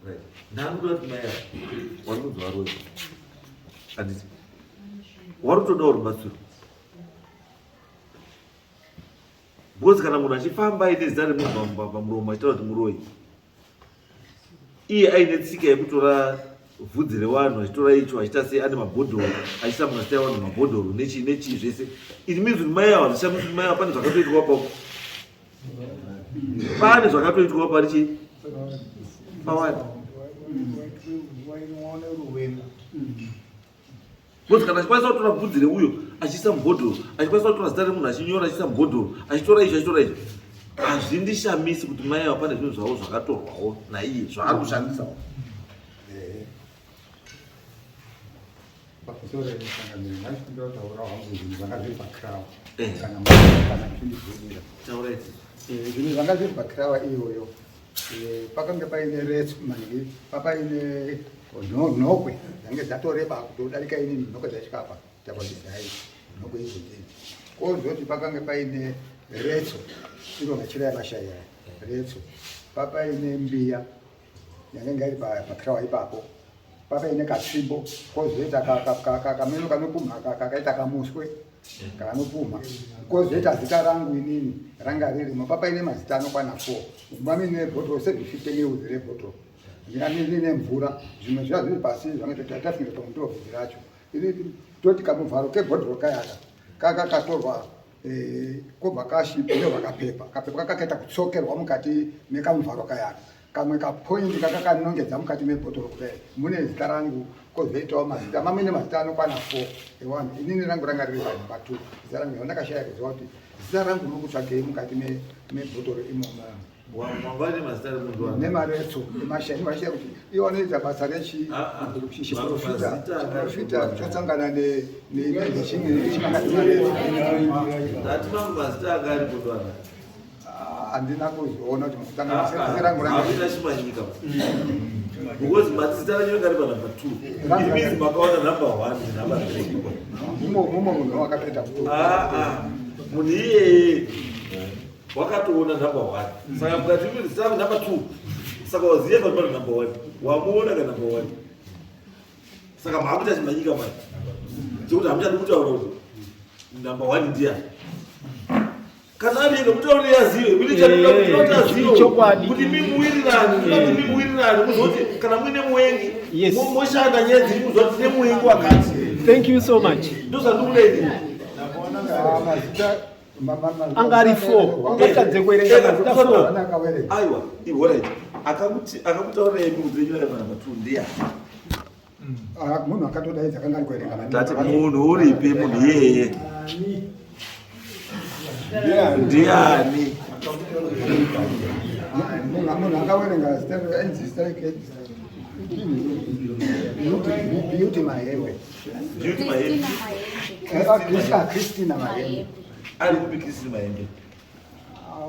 right ndanoda kuti mai wari kunzi varoi handiti wari kutodawo rubatsiro because kana munhu achifamba aine zita remunhu pamuromo achitaura kuti muroi iye aine tsika yekutora vhudzi revanhu achitora icho achiita sei ane mabhodhoro achisamunasitaya vanhu mabhodhoro nechii zvese it means kuti mai avo hazvishamisi kuti mai avo pane zvakatoitwa papo pane zvakatoitwa parichi pawani kuti kana achikwanisa kutora bvudzi reuyo achiisa mubhodhoro achikwanisa kutora zita remunhu achinyora achiisa mubhodhoro achitora icho hazvindishamisi kuti mai avo pane zvinhu zvavo zvakatorwawo naiye zvaari kushandisawo zvinhu zvanga zviri pakrawa iyoyo pakange paine retsu manhi papaine nhokwe dzange dzatoreba kutodarika inini nhokwe dzachikapa takwazizai nhokwe izozii kozoti pakange paine retso iro machira yavashaya retso papaine mbiya yanenge iri pakrawa ipapo papaine katsvimbo kozoita kameno kanopumha kakaita kamuswe kanopumha kozoita zita rangu inini ranga ririmo papaine mazita anokwana 4 mami nebhotoro sevhifite neuzi rebhotoro ndinganine mvura zvimwe zviva zviri pasi zvamwe tafinge tomutobvudzi racho toti kamuvharo kebhotoro kayaka kakakatorwa kobva kashipiwa kapepa kakakaita kutsokerwa mukati mekamuvharo kayaka kamwe kapoindi kakakanongedza mukati mebhotoro kudai mune zita rangu kozoitawo mazita mamwe nemazita anokwana 4 ewanhu inini rangu ranga riri pa 2 zita rangu ndakashaya kuziva kuti zita rangu rikutsvagei mukati mebhotoro imomo wangwani mazita remunhu wanga nemaretso emashani vachita kuti iwo anoita basa rechiprofita chotsangana hatina mazita anga ari munhu wanga handina kuzoona kuti mukutanga rangu haina chimanyika because mazita ranyu ranga ari panumber 2 imizi makaona number 1 number 3 mumo munhu wakatoita munhu iyeye wakatoona number 1 saka mukati zita number 2 saka waziva kuti pane number 1 wamuona ka number 1 saka maakuita chimanyika manje chekuti hamuchadi kutaura kuti number 1 ndiani kana arike mutauri yazive kuti mimuwirirani muzoti kana muine muwengi moshanda nyaya dziri kuzoti nemuwengi wakati. Thank you so much. ndozvandikurei angari 4 ungatadze kuerenga mazita 4 aiwa ihorit akamutaurei mudzirenyora panamba 2 ndiani munhu akatodaidza kanga ari kuerenga tati munhu uripi munhu iyeye ndiani munhu akawerenga zita Beauty Mahembe Christina Mahembe ari kupi Christina Mahembe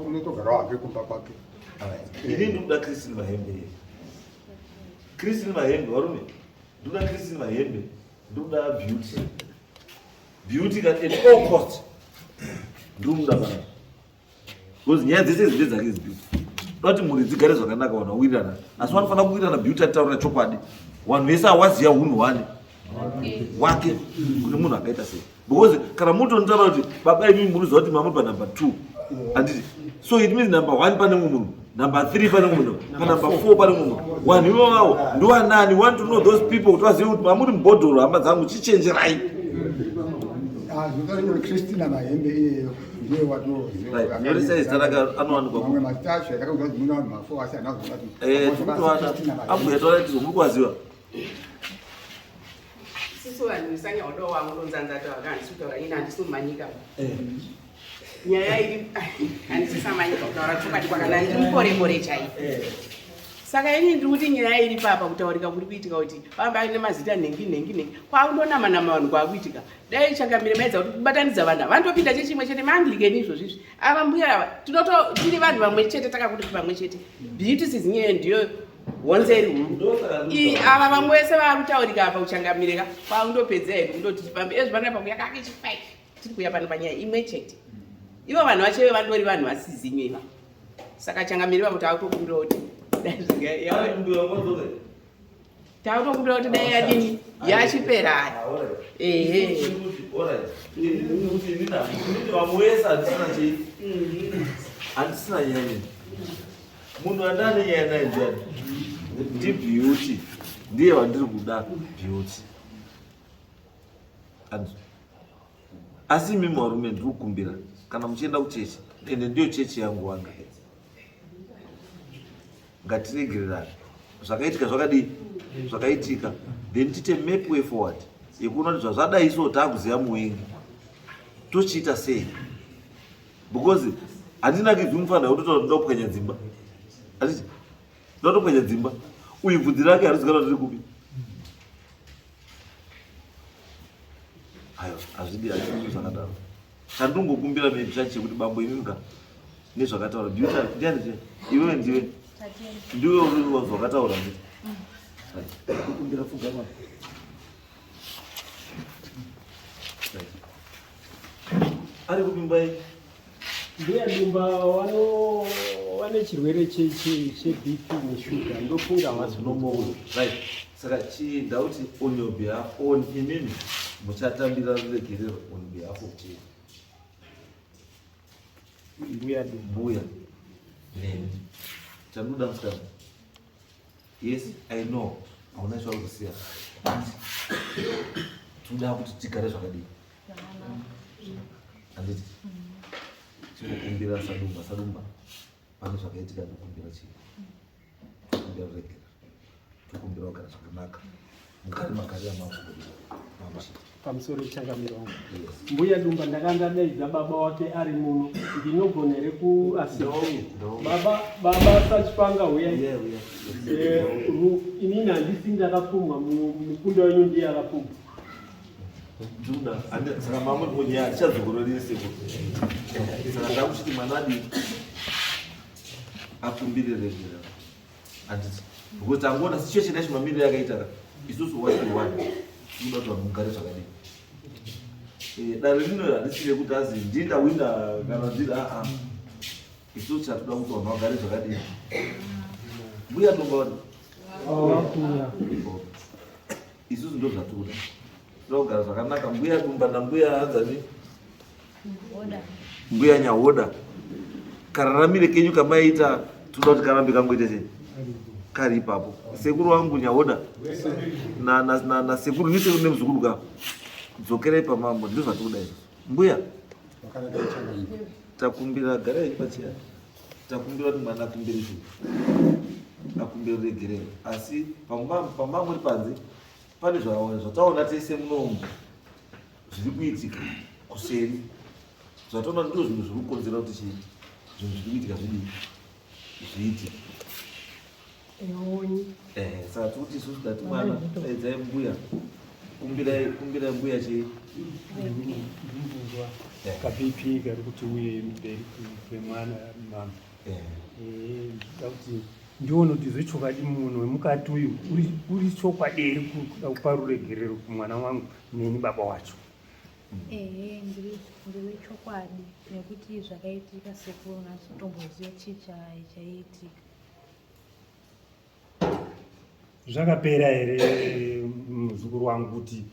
unotogara wake kumba kwake ini ndoda Christina Mahembe Christina Mahembe warume ndoda Christina Mahembe ndoda beauty at all cost ndomuda bana because nyaya dzese dzine dzake beauty doti mhuri dzigare zvakanaka vanhu vawirirana asi vanofanira kuwirirana beauty ataurira chokwadi vanhu vese awaziya unhu wake kuti munhu akaita sei because kana mutonotaura kuti baba imi munoziva kuti mamuri panumber 2 handiti so it means number 1 pane mumwe munhu number 3 pane mumwe munhu panumber 4 pane mumwe munhu vanhu ivavo ndovanani want to know those people kuti vazive kuti mamuri mubhodhoro hama dzangu chichenjerai Christina Mahembe iyeyo ndiye nyoresa izita rake anowanikwa mamwe mazita acho yakakuza kuti muna vanhu ma4 asi tikutowana ambuya tizo muri kuvaziva siso vanhu visanyaodo wangu ndonzanzata vakandisi kutaura ini handisi mumanyika nyaya iri handisi samanyika kutaura chokwadi kwakana ndiri muporepore chai saka ini ndiri kuti nyaya iri papa kutaurika kuri kuitika kuti vamba ine mazita nhengi kwakundonama vanhu kwakuitika dai changamire maedza kuti kubatanidza vanhu vandopinda chechimwe chete maanglikeni izvozvizvi ava mbuya ava tiri vanhu vamwe chete takakuti pamwe chete beauty sizinyeyo ndiyo honzeri huru ava vamwe vese vakutaurika apa kuchangamireka kwakundopedza hedu kundoti chipambe ezvanapa kuyakake chifaiki tiri kuya pano panyaya imwe chete ivo vanhu vacheve vandori vanhu vasizinyeva saka changamireva kuti akutokumbira kuti takutokumbira kuti dai yadini yachipera ehe vamwese handisina nyaya munhu andane nyaya naye ndiani ndibeauty ndiye vandiri kuda beauty asi imi varume ndiri kukumbira kana muchienda kuchechi ende ndiyo chechi yangu wanga ngatiregererane zvakaitika zvakadii zvakaitika then tite map way forward yekuona kuti zvazvadai so taakuziva muwengi tochiita sei because handinakidzi mufanira kutotaura ndoda kupwanya dzimba hatiti ndoda kupwanya dzimba uyu bvudzi rake harizikana riri kupi aiwa hazvidi hazvii zvakadaro chandingokumbira maybe chachi chekuti bambo imimka nezvakataura beauty ndiani iwewe ndiwe ndiwe uri zvakataura nditi kukumbira pfugama ari kupimbai mbuya dumba vane chirwere chebp neshuga ndofunga hazi nomouri right Saka chienda kuti on your behalf, on inini muchatambira ruregerero on behalf of chief. Mbuya neni chamuda musikana. Yes, I know hauna chakusiya, toda kuti tigare zvakadii. Handiti tinokumbira sadumba pane zvakaitika tokumbira chii, tokumbira ruregerero, tokumbira kugara zvakanaka mukati magari amamushita pamusoro changamiro wangu. Mbuya Dumba ndakandaidza baba wake ari muno, ndinogonere baba Sachipanga huyai. Inini handisi ndakapfumwa, mukunda wenyu ndiye akapfumwa. Saka mama munyaya tichadzogororese saka ndakuchiti mwanadi akumbire regerero. Handiti because angona situation yacho mamiriro yakaita isusu wani tinoda kuti vanhu mugare zvakadii. Dare rino handisire kuti azi ndindawina kana ndiri isusu chatoda kuti vanhu vagare zvakadii. Mbuya Dumba isusu ndo zvatoda kugara zvakanaka. Mbuya Dumba nambuya Hanzani, mbuya Nyahoda, kararamire kenyu kamaita toda kuti karambe kangoite sei kari ipapo. Sekuru wangu Nyahoda na sekuru ni sekuru nemuzukuru ka dzokerai pamambo, ndizvo zvatoda izvo. Mbuya takumbira garai pachia, takumbira kuti mwana akumbire zvii, akumbire ruregerero. Asi pamambo uri panze pane zvataona tese munomu zviri kuitika kuseri, zvataona ndizvo zvinhu zviri kukonzera kuti chii zvinhu zviri kuitika zvidii zviitike. Saka tikuti isusu dati mwana daidzai mbuya, kumbirai mbuya chii kapipi kari kuti uye mberi kwemwana mama. Kuti ndione kuti zvechokwadi munhu wemukati uyu uri chokwaderi kuda kupa ruregerero kumwana wangu neni baba wacho. Ndiri wechokwadi nekuti zvakaitika sekuru nachitomboziva chii chaitika. Zvakapera here muzukuru wangu kuti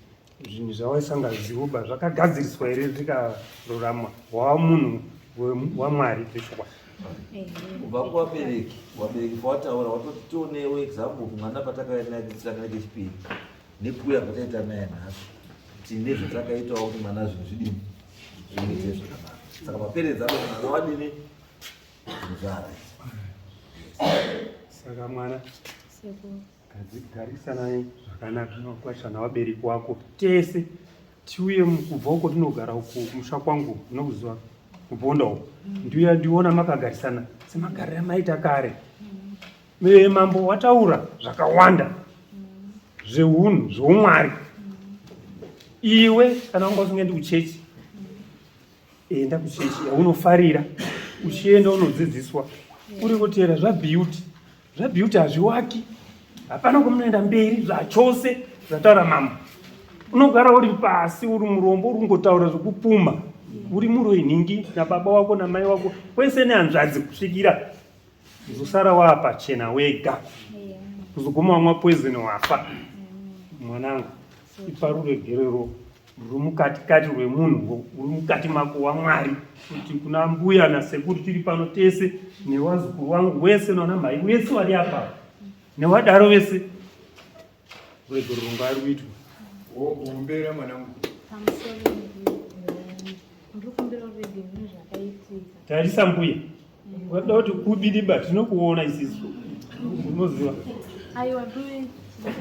zvinhu zvawaisangazivoba zvakagadziriswa here zvikarurama? Wava munhu waMwari zvechokwadi. Kubva kuvabereki pawataura watoti tionewo example mwana patakanaike chipiri nekuya pataita naye nhasi tine zvatakaitawo kuti mwana zvinhu zvidini zviite zvakanaka. Saka maperedzi ano mwana wadini zvinhu zvaaraisi. Saka mwana garisana zvakanaka nokwashana wabereki wako tese tiuye kubva uko tinogara uko kumusha kwangu nokuziva kubonda uko ndiona makagarisana semagariro amaita kare. Mambo wataura zvakawanda zveunhu zvoumwari. Iwe kana wanga usingaendi kuchechi, enda kuchechi yaunofarira, uchienda unodzidziswa uri kutera zvabhiuti hazviwaki. Hapana kumunoenda mberi zvachose zvataura mambo. Unogara uri pasi uri murombo uri kungotaura zvokupfuma, uri muroinhingi nababa wako namai wako kwese nehanzvadzi kusvikira uzosara waapachena wega, kuzoguma wamwa poison wafa. Mwanangu, ipa ruregerero ruri mukatikati rwemunhu uri mukati mako waMwari, kuti kuna mbuya nasekuru tiri pano tese newazukuru wangu wese navanamhai wese vari apa newadaro wese ruregerero ngaruitwe. Umbera mwanangu. Pamusoro ndikumbira ruregerero zvakaitika. Tarisa mbuya, wada kuti kubidiba tinokuona isisu unoziva. Aiwa nduri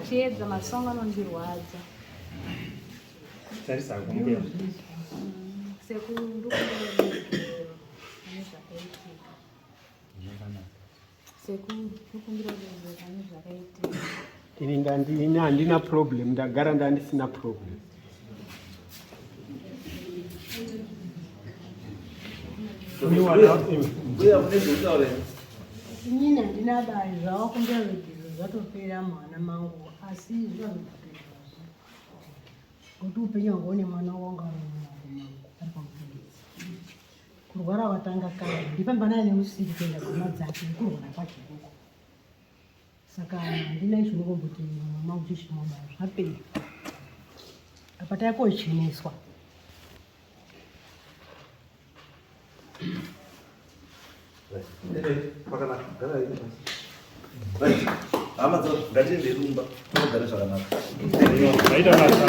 chiedza masongo anondirwadza. Tarisa kumbuya. Sekuru ndikumbira ruregerero zvakaitika. Sekuru ndikumbira ruregerero zvakaitika. Ini handina problem, ndagara ndandisina problem. Mbuya munezvekutaura inini handina bari zvavakumbira ruregerero zvatopera mwana mangu, asi zvazvakapera kuti upenyu hwangu une mwana wanga ari pamupendezi. Kurwara watanga kare ndipamba naye neusiku kuenda goma dzake nekurwara kwake ikoko. saka handina izvo ndingomboti mama kuti zvimobara zvapera apa taikocheneswa pakanaka gara ine pasi hama dzao ngatiende rumba tinogare zvakanaka Aita basa.